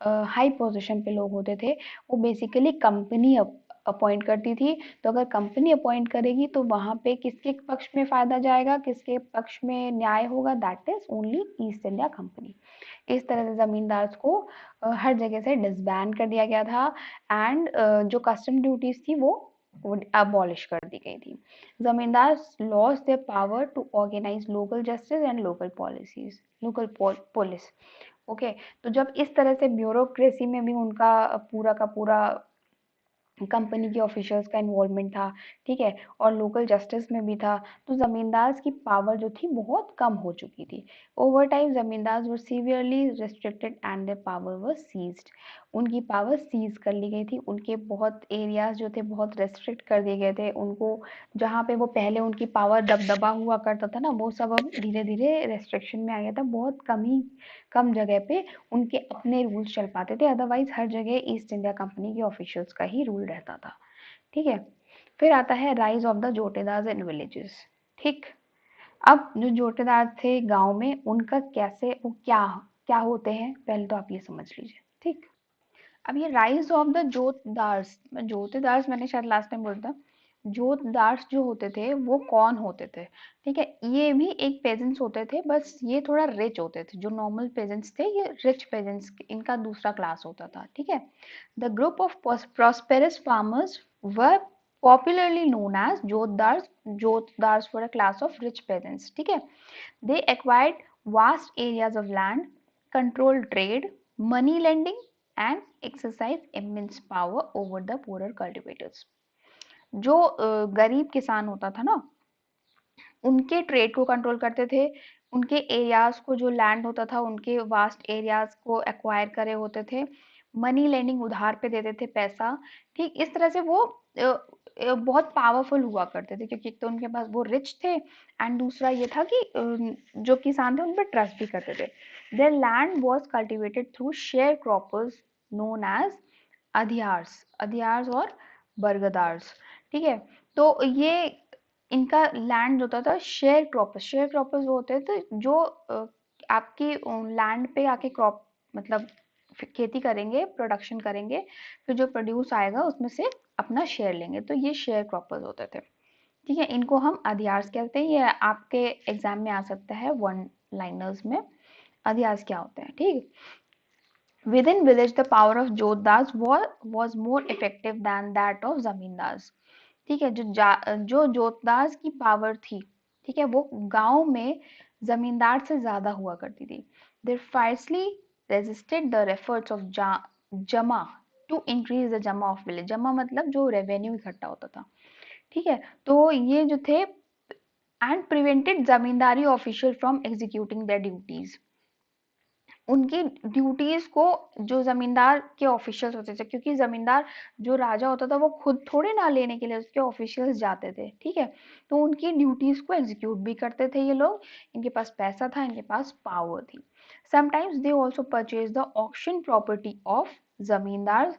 हाई पोजीशन पे लोग होते थे, वो बेसिकली कंपनी अपॉइंट करती थी। तो अगर कंपनी अपॉइंट करेगी तो वहाँ पे किसके पक्ष में फायदा जाएगा, किसके पक्ष में न्याय होगा? That is only east India company. इस तरह से जमींदार को हर जगह से डिसबैंड कर दिया गया था, एंड जो कस्टम ड्यूटीज थी वो abolish कर दी गई थी। जमींदार lost their power to organize local justice and local policies, local police। Okay, तो जब इस तरह से ब्यूरोक्रेसी में भी उनका पूरा का पूरा कंपनी के ऑफिशियल्स का इन्वॉल्वमेंट था, ठीक है, और लोकल जस्टिस में भी था, तो जमींदार की पावर जो थी बहुत कम हो चुकी थी। Over time zamindar were severely restricted and their power was seized. उनकी पावर सीज कर ली गई थी, उनके बहुत एरियाज जो थे बहुत रेस्ट्रिक्ट कर दिए गए थे उनको। जहाँ पे वो पहले उनकी पावर दबदबा हुआ करता था ना, वो सब अब धीरे धीरे रेस्ट्रिक्शन में आ गया था। बहुत कम जगह पे उनके अपने रूल्स चल पाते थे, अदरवाइज हर जगह ईस्ट इंडिया कंपनी के ऑफिशियल्स का ही रूल रहता था। ठीक है, फिर आता है rise of the jotedars in villages. ठीक, अब जो जोटेदार थे गांव में, उनका कैसे, वो क्या क्या होते हैं, पहले तो आप ये समझ लीजिए। ठीक, अब ये राइज ऑफ द जोतदार्स, जोतेदार्स मैंने शायद लास्ट टाइम बोला था। जोतदार्स जो होते थे वो कौन होते थे? ठीक है, ये भी एक पेजेंट्स होते थे, बस ये थोड़ा रिच होते थे। जो नॉर्मल पेजेंट्स थे, ये रिच पेजेंट्स, इनका दूसरा क्लास होता था। ठीक है, the group of prosperous farmers were popularly known as जोतदार्स। जोतदार्स were a class of rich peasants। ठीक है, they acquired vast areas of land, controlled trade, money lending, and exercise immense power over the poorer cultivators। जो गरीब किसान होता था ना, उनके trade को कंट्रोल करते थे, उनके एरियाज को, जो लैंड होता था, उनके वास्ट एरियाज को एक्वायर करे होते थे, मनी लेंडिंग, उधार पे देते थे पैसा। ठीक, इस तरह से वो बहुत पावरफुल हुआ करते थे, क्योंकि एक तो उनके पास वो रिच थे, एंड दूसरा ये था कि जो किसान थे उन पर ट्रस्ट भी करते थे। Their land was cultivated through sharecroppers known as adhiyars, adhiyars और बरगदार्स। ठीक है, तो ये इनका लैंड होता था शेयर क्रॉपर्स। शेयर क्रॉपर्स वो होते थे जो आपकी लैंड पे आके क्रॉप, मतलब खेती करेंगे, प्रोडक्शन करेंगे, फिर जो प्रोड्यूस आएगा उसमें से अपना शेयर लेंगे, तो ये शेयर क्रॉपर्स होते थे। ठीक है, इनको हम अधियार्स कहते हैं। ये आपके एग्जाम में आ सकता है वन लाइनर्स में, अधियार्स क्या होते हैं। ठीक, within village the power of jotdas was more effective than that of zamindars। ठीक है, जो जोतदार की पावर थी, ठीक है, वो गांव में जमींदार से ज्यादा हुआ करती थी। दे फायरसली रेजिस्टेड द एफर्ट्स ऑफ जमा टू इंक्रीज द जमा ऑफ विलेज। जमा मतलब जो रेवेन्यू इकट्ठा होता था। ठीक है, तो ये जो थे, and prevented zamindari official from executing their duties. उनकी ड्यूटीज को जो जमींदार के ऑफिशियल्स होते थे, क्योंकि जमींदार जो राजा होता था वो खुद थोड़े ना लेने के लिए उसके ऑफिशियल्स जाते थे, ठीक है। तो उनकी ड्यूटीज को एग्जीक्यूट भी करते थे ये लोग, इनके पास पैसा था, इनके पास पावर थी। Sometimes they also purchase the auction property of zamindar,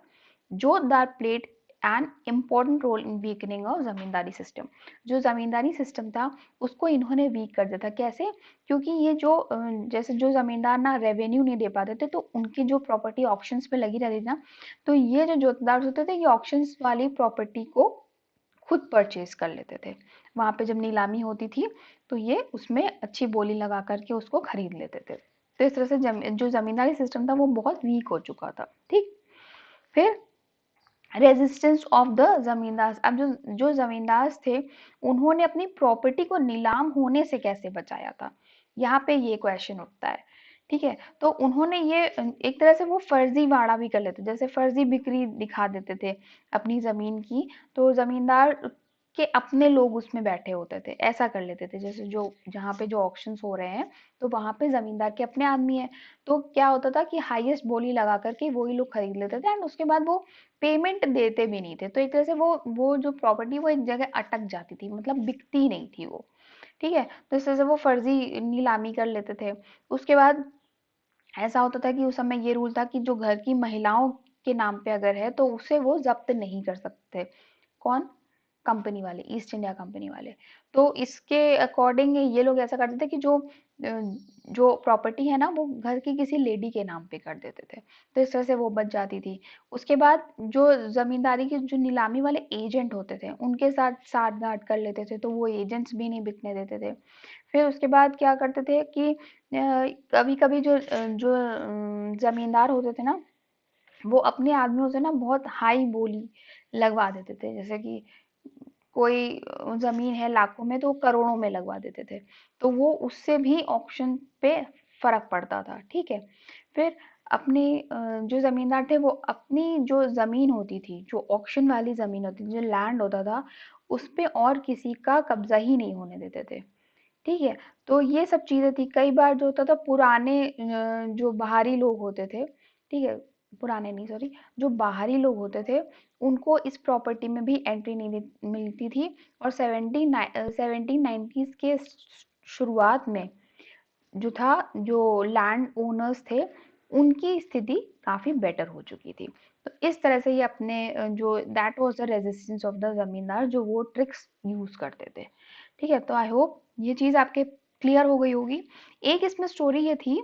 जो that played an important role in weakening of zamindari system. जो जमींदारी सिस्टम था उसको इन्होंने वीक कर दिया था। कैसे? क्योंकि ये जो जैसे जो जमींदार ना रेवेन्यू नहीं दे पाते थे, तो उनकी जो प्रॉपर्टी ऑक्शंस पे लगी रहती थी ना, तो ये जो जोतदार होते थे ये ऑक्शंस वाली प्रॉपर्टी को खुद परचेज कर लेते थे। वहां पे जब नीलामी होती थी तो ये उसमें अच्छी बोली लगा करके उसको खरीद लेते थे। तो इस तरह से जो जमींदारी सिस्टम था वो बहुत वीक हो चुका था, ठीक। फिर रेजिस्टेंस ऑफ द जमींदार। अब जो जमींदार थे उन्होंने अपनी प्रॉपर्टी को नीलाम होने से कैसे बचाया था, यहाँ पे ये क्वेश्चन उठता है, ठीक है। तो उन्होंने ये एक तरह से वो फर्जी वाड़ा भी कर लेते, जैसे फर्जी बिक्री दिखा देते थे अपनी जमीन की। तो जमींदार के अपने लोग उसमें बैठे होते थे, ऐसा कर लेते थे। जैसे जो जहाँ पे जो ऑक्शंस हो रहे हैं तो वहां पे जमींदार के अपने आदमी है, तो क्या होता था कि हाईएस्ट बोली लगा करके वही लोग खरीद लेते थे, एंड उसके बाद वो पेमेंट देते भी नहीं थे। तो एक तरह से वो जो प्रॉपर्टी वो एक जगह अटक जाती थी, मतलब बिकती नहीं थी वो, ठीक है। तो इस तरह से वो फर्जी नीलामी कर लेते थे। उसके बाद ऐसा होता था कि उस समय ये रूल था कि जो घर की महिलाओं के नाम पे अगर है तो उसे वो जब्त नहीं कर सकते। कौन? कंपनी वाले, ईस्ट इंडिया कंपनी वाले। तो इसके अकॉर्डिंग ये लोग ऐसा करते थे कि जो प्रॉपर्टी है ना वो घर की किसी लेडी के नाम पे कर देते थे, तो इस तरह से वो बच जाती थी। उसके बाद जो जमींदारी के जो नीलामी वाले एजेंट होते थे उनके साथ साठ गांठ कर लेते थे, तो वो एजेंट्स भी नहीं बिकने देते थे। फिर उसके बाद क्या करते थे कि कभी कभी जो जमींदार होते थे ना वो अपने आदमियों से ना बहुत हाई बोली लगवा देते थे। जैसे कि कोई जमीन है लाखों में तो वो करोड़ों में लगवा देते थे, तो वो उससे भी ऑक्शन पे फर्क पड़ता था, ठीक है। फिर अपने जो जमींदार थे वो अपनी जो जमीन होती थी, जो ऑक्शन वाली जमीन होती थी, जो लैंड होता था, उस पे और किसी का कब्जा ही नहीं होने देते थे, ठीक है। तो ये सब चीजें थी। कई बार जो होता था पुराने जो बाहरी लोग होते थे, ठीक है, पुराने नहीं सॉरी, जो बाहरी लोग होते थे उनको इस प्रॉपर्टी में भी एंट्री नहीं मिलती थी। और 1790s के शुरुआत में जो था, जो लैंड ओनर्स थे उनकी स्थिति काफी बेटर हो चुकी थी। तो इस तरह से ये अपने जो that was the resistance of the जमींदार, जो वो ट्रिक्स यूज करते थे, ठीक है। तो आई होप ये चीज आपके क्लियर हो गई होगी। एक इसमें स्टोरी ये थी,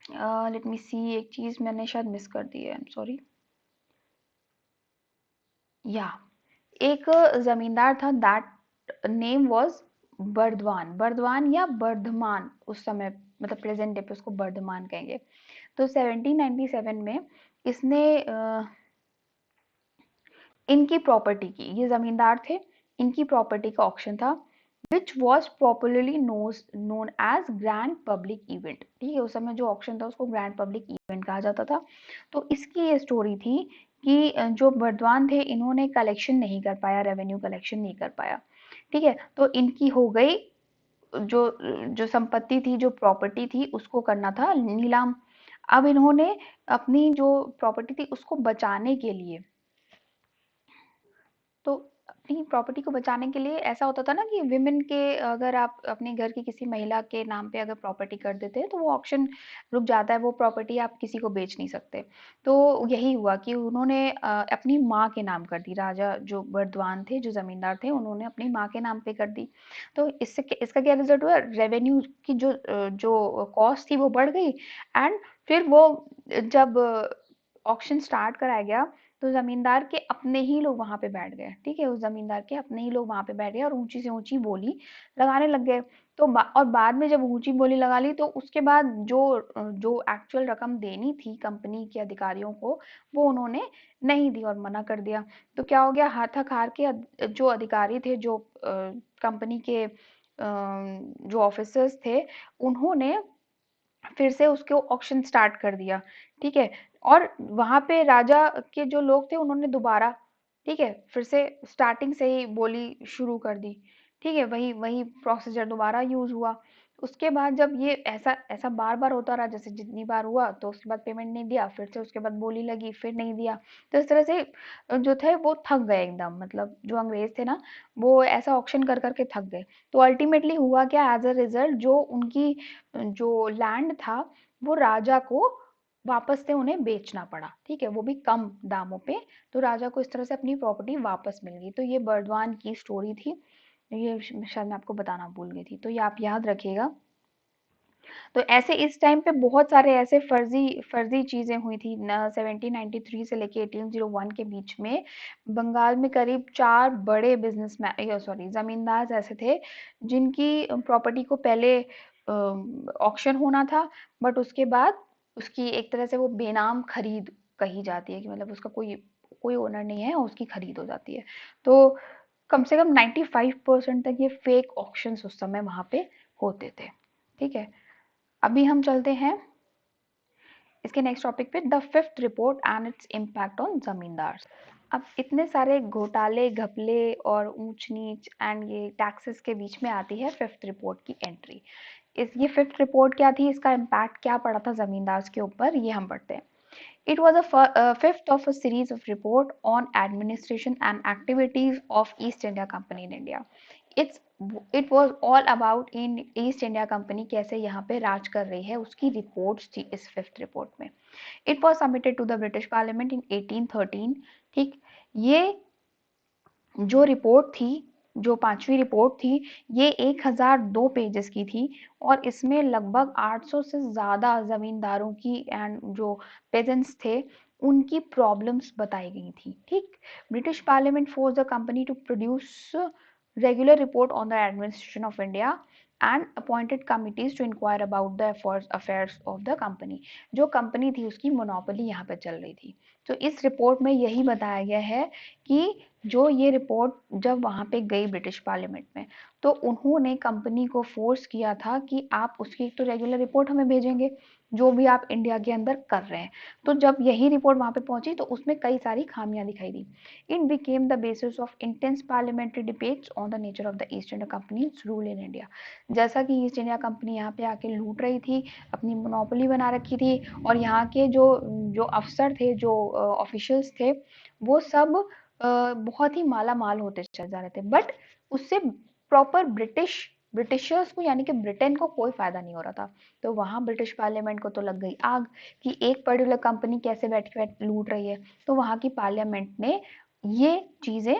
लेट मी सी, एक चीज मैंने शायद मिस कर दी है, आई एम सॉरी। या एक जमींदार था, that name was Burdwan, Burdwan या बर्धमान उस समय, मतलब प्रेजेंट डे पे उसको बर्धमान कहेंगे। तो 1797 में इसने इनकी प्रॉपर्टी की, ये जमींदार थे, इनकी प्रॉपर्टी का ऑक्शन था, which was popularly known as grand public event, ठीक है। उस समय जो ऑक्शन था उसको ग्रैंड पब्लिक इवेंट कहा जाता था। तो इसकी ये स्टोरी थी कि जो बर्दवान थे इन्होंने कलेक्शन नहीं कर पाया, रेवेन्यू कलेक्शन नहीं कर पाया, ठीक है। तो इनकी हो गई जो जो संपत्ति थी, जो प्रॉपर्टी थी, उसको करना था नीलाम। अब इन्होंने अपनी जो प्रॉपर्टी थी उसको बचाने के लिए, तो अपनी प्रॉपर्टी को बचाने के लिए ऐसा होता था ना कि विमेन के, अगर आप अपने घर की किसी महिला के नाम पे अगर प्रॉपर्टी कर देते हैं तो वो ऑक्शन रुक जाता है, वो प्रॉपर्टी आप किसी को बेच नहीं सकते। तो यही हुआ कि उन्होंने अपनी माँ के नाम कर दी। राजा जो बर्दवान थे, जो जमींदार थे, उन्होंने अपनी माँ के नाम पे कर दी। तो इससे इसका क्या रिजल्ट हुआ, रेवेन्यू की जो कॉस्ट थी वो बढ़ गई। एंड फिर वो जब ऑक्शन स्टार्ट कराया गया तो जमींदार के अपने ही लोग वहां पे बैठ गए, ठीक है। उस जमींदार के अपने ही लोग वहां पे बैठ गए और ऊंची से ऊंची बोली लगाने लग गए। तो और बाद में जब ऊंची बोली लगा ली तो उसके बाद जो एक्चुअल रकम देनी थी कंपनी के अधिकारियों को, वो उन्होंने नहीं दी और मना कर दिया। तो क्या हो गया, हाथक हार के जो अधिकारी थे, जो कंपनी के जो ऑफिसर्स थे, उन्होंने फिर से उसको ऑक्शन स्टार्ट कर दिया, ठीक है। और वहां पे राजा के जो लोग थे उन्होंने दोबारा, ठीक है, फिर से स्टार्टिंग से ही बोली शुरू कर दी, ठीक है। वही वही प्रोसीजर दोबारा यूज हुआ। उसके बाद जब ये ऐसा ऐसा बार-बार होता रहा, जैसे जितनी बार हुआ तो उसके बाद पेमेंट नहीं दिया, फिर से उसके बाद बोली लगी, फिर नहीं दिया। तो इस तरह से जो थे वो थक गए एकदम, मतलब जो अंग्रेज़ थे ना, वो ऐसा ऑक्शन कर कर के थक गए। तो अल्टीमेटली हुआ क्या, एज़ अ रिज़ल्ट जो उनकी जो लैंड था, वो राजा को वापस से उन्हें बेचना पड़ा, ठीक है? वो भी कम दामों पे। तो राजा को इस तरह से अपनी प्रॉपर्टी वापस मिल गई। तो ये बर्दवान की स्टोरी थी। ये शायद मैं आपको बताना भूल गई थी, तो ये आप याद रखिएगा। तो ऐसे इस टाइम पे बहुत सारे ऐसे फर्जी फर्जी चीजें हुई थी न, 1793 से लेके 1801 के बीच में बंगाल में करीब 4 बड़े बिजनेसमैन, सॉरी, जमींदार ऐसे थे जिनकी प्रॉपर्टी को पहले ऑक्शन होना था, बट उसके बाद उसकी एक तरह से वो बेनाम खरीद कही जाती है, कि मतलब उसका कोई कोई ओनर नहीं है और उसकी खरीद हो जाती है। तो कम से कम 95% तक ये फेक ऑक्शंस उस समय वहां पे होते थे, ठीक है? अभी हम चलते हैं इसके नेक्स्ट टॉपिक पे, the fifth report and its impact on जमींदार। अब इतने सारे घोटाले घपले और ऊंच नीच एंड ये टैक्सेस के बीच में आती है फिफ्थ रिपोर्ट की एंट्री। इस ये फिफ्थ रिपोर्ट क्या थी, इसका इम्पैक्ट क्या पड़ा था जमींदार के ऊपर, ये हम पढ़ते हैं। It was a fifth of a series of report on administration and activities of East India Company in India. It's it was all about in East India Company कैसे यहाँ पे राज कर रही है, उसकी रिपोर्ट्स थी इस फिफ्थ रिपोर्ट में। It was submitted to the British Parliament in 1813। ठीक, ये जो रिपोर्ट थी, जो पांचवी रिपोर्ट थी, ये 1002 पेजेस की थी और इसमें लगभग 800 से ज्यादा जमींदारों की एंड जो पेजेंट्स थे उनकी प्रॉब्लम्स बताई गई थी। ठीक, British parliament force the company to produce regular report on the administration of India and appointed committees to inquire about the affairs of the company. जो कंपनी थी उसकी मोनोपोली यहाँ पे चल रही थी। तो इस रिपोर्ट में यही बताया गया है कि जो ये रिपोर्ट जब वहां पे गई ब्रिटिश पार्लियामेंट में, तो उन्होंने कंपनी को फोर्स किया था कि आप उसकी एक तो रेगुलर रिपोर्ट हमें भेजेंगे, जो भी आप इंडिया के अंदर कर रहे हैं। तो जब यही रिपोर्ट वहां पे पहुंची तो उसमें कई सारी खामियां दिखाई दी। It became the basis of intense parliamentary debates on the nature of the East India company rule in India. जैसा कि ईस्ट इंडिया कंपनी यहाँ पे आके लूट रही थी, अपनी मोनोपोली बना रखी थी, और यहाँ के जो जो अफसर थे, जो ऑफिशियल्स थे, वो सब बहुत ही माला माल होते चले जा रहे थे, बट उससे प्रॉपर ब्रिटिशर्स को यानी कि ब्रिटेन को कोई फायदा नहीं हो रहा था। तो वहां ब्रिटिश पार्लियामेंट को तो लग गई आग कि एक पर्टिकुलर कंपनी कैसे बैठ के लूट रही है। तो वहां की पार्लियामेंट ने ये चीजें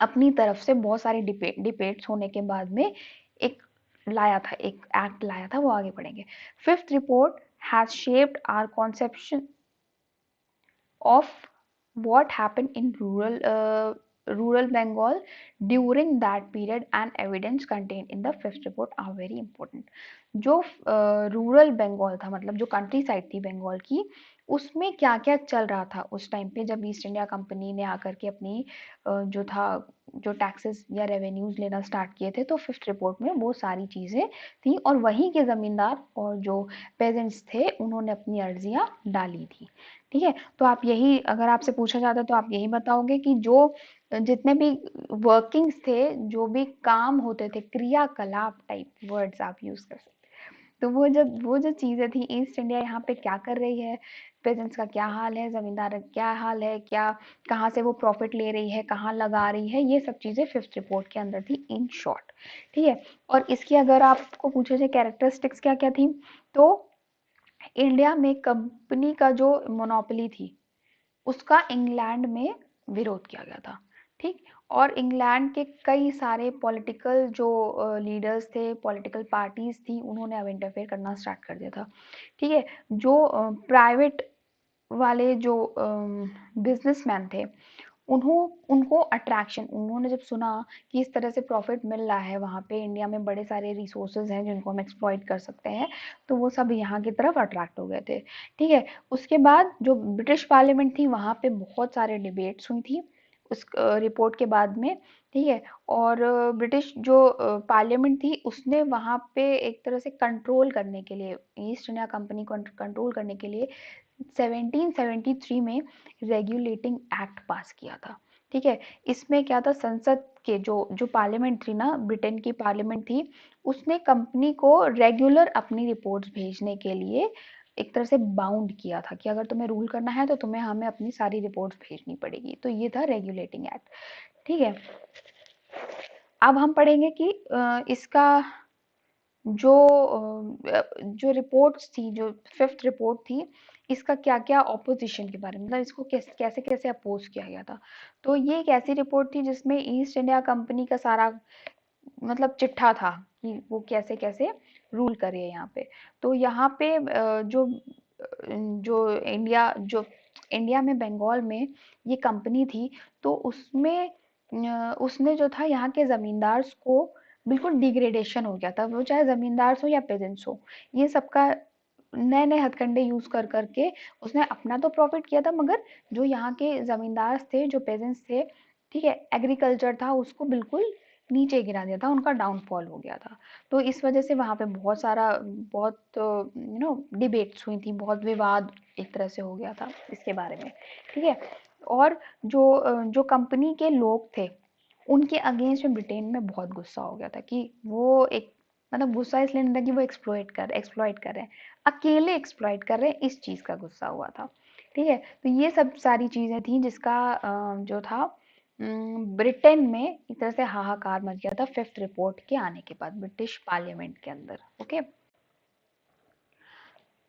अपनी तरफ से बहुत सारी डिबेट्स होने के बाद में एक लाया था, एक एक्ट लाया था, वो आगे पढ़ेंगे। Fifth report has shaped our conception of what happened in rural Bengal during that period, and evidence contained in the fifth report are very important। जो रूरल बंगाल था, मतलब जो कंट्री साइड थी बंगाल की, उसमें क्या क्या चल रहा था उस टाइम पे जब ईस्ट इंडिया कंपनी ने आकर के अपनी जो था जो टैक्सेस या रेवेन्यूज लेना स्टार्ट किए थे, तो फिफ्थ रिपोर्ट में वो सारी चीजें थी और वहीं के जमींदार और जो पेजेंट्स थे उन्होंने अपनी अर्जियां डाली थी। ठीक है, तो आप यही, अगर आपसे पूछा जाता तो आप यही बताओगे कि जो जितने भी वर्किंग्स थे, जो भी काम होते थे, क्रियाकलाप टाइप वर्ड्स आप यूज कर सकते। तो वो जो चीजें थी, ईस्ट इंडिया यहाँ पे क्या कर रही है, पेजेंट्स का क्या हाल है, जमींदार का क्या हाल है, क्या कहाँ से वो प्रॉफिट ले रही है, कहाँ लगा रही है, ये सब चीजें फिफ्थ रिपोर्ट के अंदर थी इन शॉर्ट। ठीक है, और इसकी अगर आपको पूछे जाए कैरेक्टरिस्टिक्स क्या क्या थी, तो इंडिया में कंपनी का जो मोनोपोली थी उसका इंग्लैंड में विरोध किया गया था। ठीक, और इंग्लैंड के कई सारे पॉलिटिकल जो लीडर्स थे, पॉलिटिकल पार्टीज थी, उन्होंने अब इंटरफेयर करना स्टार्ट कर दिया था। ठीक है, जो प्राइवेट वाले जो बिजनेसमैन थे, उन्हों उनको अट्रैक्शन, उन्होंने जब सुना कि इस तरह से प्रॉफिट मिल रहा है वहाँ पे, इंडिया में बड़े सारे रिसोर्सेज हैं जिनको हम एक्सप्लॉइट कर सकते हैं, तो वो सब यहाँ की तरफ अट्रैक्ट हो गए थे। ठीक है, उसके बाद जो ब्रिटिश पार्लियामेंट थी वहाँ पे बहुत सारे डिबेट्स हुई थी उस रिपोर्ट के बाद में। ठीक है, और ब्रिटिश जो पार्लियामेंट थी उसने वहाँ पे एक तरह से कंट्रोल करने के लिए, ईस्ट इंडिया कंपनी को कंट्रोल करने के लिए 1773 में रेगुलेटिंग एक्ट पास किया था। ठीक है। इसमें क्या था, संसद के जो पार्लियामेंट थी ना, ब्रिटेन की पार्लियामेंट थी, उसने कंपनी को रेगुलर अपनी रिपोर्ट्स भेजने के लिए एक तरह से बाउंड किया था कि अगर तुम्हें रूल करना है तो तुम्हें हमें अपनी सारी रिपोर्ट्स भेजनी पड़ेगी। तो ये था रेगुलेटिंग एक्ट। ठीक है। अब हम पढ़ेंगे कि इसका जो जो रिपोर्ट्स थी, जो फिफ्थ रिपोर्ट थी, इसका क्या क्या ऑपोजिशन के बारे में, मतलब इसको कैसे कैसे अपोज किया गया था। तो ये एक ऐसी रिपोर्ट थी जिसमें ईस्ट इंडिया कंपनी का सारा मतलब चिट्ठा था कि वो कैसे कैसे रूल करे यहाँ पे। तो यहाँ पे जो इंडिया में बंगाल में ये कंपनी थी, तो उसमें उसने जो था यहाँ के जमींदार को बिल्कुल डिग्रेडेशन हो गया था, वो चाहे जमींदार हो या पेजेंट्स हो, ये सबका नए नए हथकंडे यूज कर करके उसने अपना तो प्रॉफिट किया था, मगर जो यहाँ के जमींदार थे, जो पेजेंट्स थे, ठीक है, एग्रीकल्चर था, उसको बिल्कुल नीचे गिरा दिया था, उनका डाउनफॉल हो गया था। तो इस वजह से वहां पे बहुत डिबेट्स हुई थी, बहुत विवाद एक तरह से हो गया था इसके बारे में। ठीक है। और जो कंपनी के लोग थे, उनके अगेंस्ट में ब्रिटेन में बहुत गुस्सा हो गया था कि वो एक मतलब गुस्सा इसलिए नहीं था कि वो एक्सप्लॉइट कर रहे हैं, अकेले एक्सप्लॉइट कर रहे हैं, इस चीज का गुस्सा हुआ था। ठीक है। तो ये सब सारी चीजें थी जिसका जो था ब्रिटेन में एक तरह से हाहाकार मच गया था फिफ्थ रिपोर्ट के आने के बाद ब्रिटिश पार्लियामेंट के अंदर। ओके।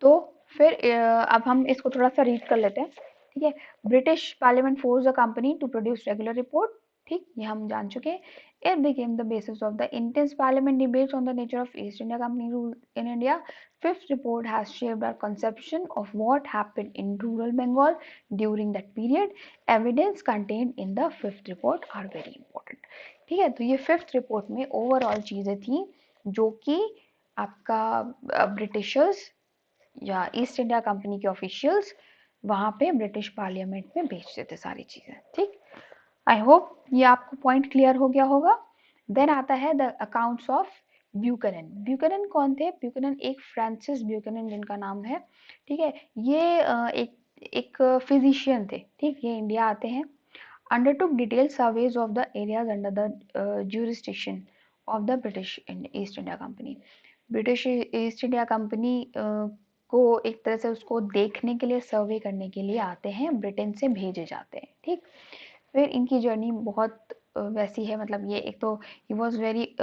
तो फिर अब हम इसको थोड़ा सा रीड कर लेते हैं। ठीक है। British parliament force the company to produce regular report. ठीक, ये हम जान चुके हैं। It became the basis of the intense parliament debates on the nature of East India company rule in India. Fifth report has shaped our conception of what happened in rural Bengal during that period. Evidence contained in the fifth report are very important. ठीक है। तो ये fifth report में overall चीजें थी जो कि आपका ब्रिटिशर्स या ईस्ट इंडिया कंपनी के ऑफिशियल्स वहां पे ब्रिटिश पार्लियामेंट में भेजते थे सारी चीजें। ठीक। आई होप ये आपको पॉइंट क्लियर हो गया होगा। देन आता है the accounts of Buchanan. Buchanan कौन थे? ब्यूकनन एक फ्रांसिस ब्यूकनन जिनका नाम है। ठीक है। ये एक फिजिशियन थे। ठीक, ये इंडिया आते हैं। Undertook detail surveys of the areas under the jurisdiction of the British east India company. British east India company को एक तरह से उसको देखने के लिए, सर्वे करने के लिए आते हैं, ब्रिटेन से भेजे जाते हैं। ठीक। फिर इनकी जर्नी बहुत वैसी है, मतलब ये एक तो he was very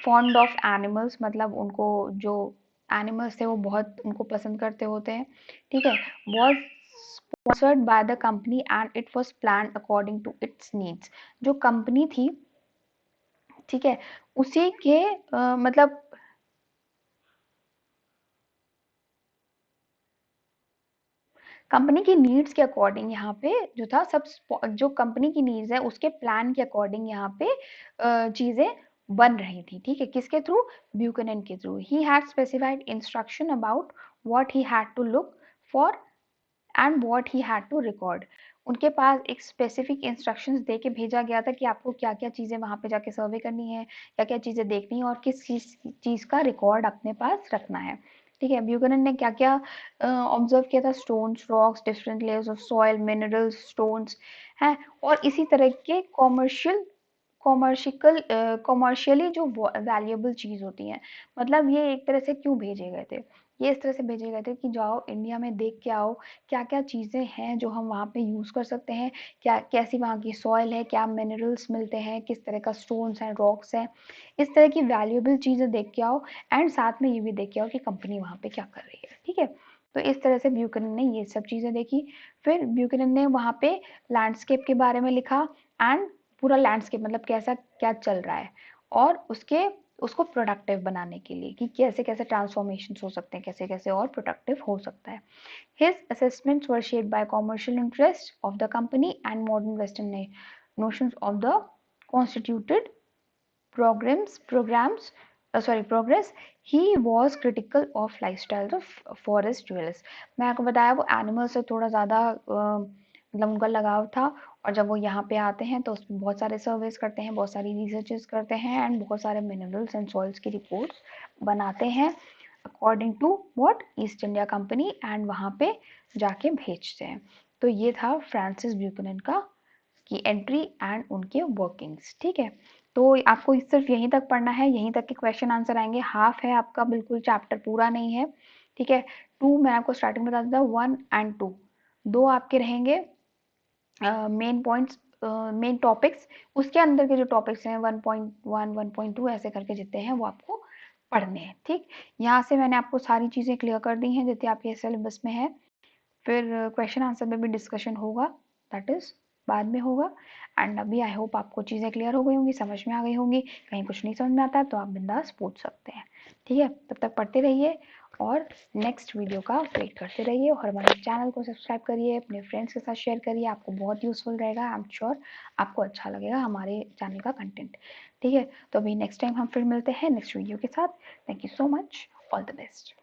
fond of animals, मतलब उनको जो एनिमल्स थे वो बहुत उनको पसंद करते होते हैं। ठीक है। Was sponsored by the company and it was plan according to its needs. जो कंपनी थी, ठीक है, उसी के मतलब कंपनी की नीड्स के अकॉर्डिंग यहाँ पे जो था सब जो कंपनी की नीड्स है उसके प्लान के अकॉर्डिंग यहाँ पे चीजें बन रही थी। ठीक है। किसके थ्रू? ब्यूकनन के through. He had specified instruction about what he had to look for and what he had to record. उनके पास एक स्पेसिफिक इंस्ट्रक्शंस दे के भेजा गया था कि आपको क्या क्या चीजें वहां पे जाके सर्वे करनी है, क्या क्या चीजें देखनी है और किस चीज का रिकॉर्ड अपने पास रखना है। ठीक है। ब्यूकनन ने क्या क्या ऑब्जर्व किया था? Stones, rocks, different layers of soil, minerals, stones हैं, और इसी तरह के कॉमर्शियली जो वैल्यूएबल चीज होती है, मतलब ये एक तरह से क्यों भेजे गए थे? ये इस तरह से भेजे गए थे कि जाओ इंडिया में देख के आओ क्या क्या चीजें हैं जो हम वहाँ पे यूज कर सकते हैं, क्या कैसी वहाँ की सॉइल है, क्या मिनरल्स मिलते हैं, किस तरह का स्टोन्स हैं, रॉक्स हैं, इस तरह की वैल्यूएबल चीजें देख के आओ, एंड साथ में ये भी देख के आओ कि कंपनी वहाँ पे क्या कर रही है। ठीक है। तो इस तरह से ब्यूकनन ने ये सब चीजें देखी। फिर ब्यूकनन ने वहाँ पे लैंडस्केप के बारे में लिखा, एंड पूरा लैंडस्केप मतलब कैसा क्या चल रहा है, और उसको प्रोडक्टिव बनाने के लिए कि कैसे कैसे ट्रांसफॉर्मेशन हो सकते हैं, कैसे कैसे और प्रोडक्टिव हो सकता है। His assessments were shaped by commercial interests of the company and modern Western notions of the constituted programs progress. He was critical of lifestyles of forest dwellers. मैं आपको बताया वो एनिमल से थोड़ा ज़्यादा मतलब उनका लगाव था, और जब वो यहाँ पे आते हैं तो उसमें बहुत सारे सर्वेस करते हैं, बहुत सारी रिसर्चेस करते हैं, एंड बहुत सारे मिनरल्स एंड सॉइल्स की रिपोर्ट्स बनाते हैं according to what East India company, and वहाँ पे जाके भेजते हैं। तो ये था फ्रांसिस ब्यूकनन का की एंट्री एंड उनके वर्किंग्स। ठीक है, तो आपको सिर्फ यहीं तक पढ़ना है, यहीं तक के क्वेश्चन आंसर आएंगे। हाफ है आपका, बिल्कुल चैप्टर पूरा नहीं है। ठीक है, 2 मैं आपको स्टार्टिंग में बता देता हूँ, 1 एंड 2 दो आपके रहेंगे मेन पॉइंट्स, मेन टॉपिक्स। उसके अंदर के जो टॉपिक्स हैं 1.1 1.2 ऐसे करके जितने हैं वो आपको पढ़ने हैं। ठीक, यहाँ से मैंने आपको सारी चीज़ें क्लियर कर दी हैं जितनी आपके सिलेबस में है। फिर क्वेश्चन आंसर में भी डिस्कशन होगा, दैट इज बाद में होगा। एंड अभी आई होप आपको चीज़ें क्लियर हो गई होंगी, समझ में आ गई होंगी। कहीं कुछ नहीं समझ में आता है तो आप बिंदास पूछ सकते हैं। ठीक है, तब तक पढ़ते रहिए और नेक्स्ट वीडियो का वेट करते रहिए, और हमारे चैनल को सब्सक्राइब करिए, अपने फ्रेंड्स के साथ शेयर करिए, आपको बहुत यूजफुल रहेगा। आई एम श्योर आपको अच्छा लगेगा हमारे चैनल का कंटेंट। ठीक है, तो अभी नेक्स्ट टाइम हम फिर मिलते हैं नेक्स्ट वीडियो के साथ। Thank you so much, all the best.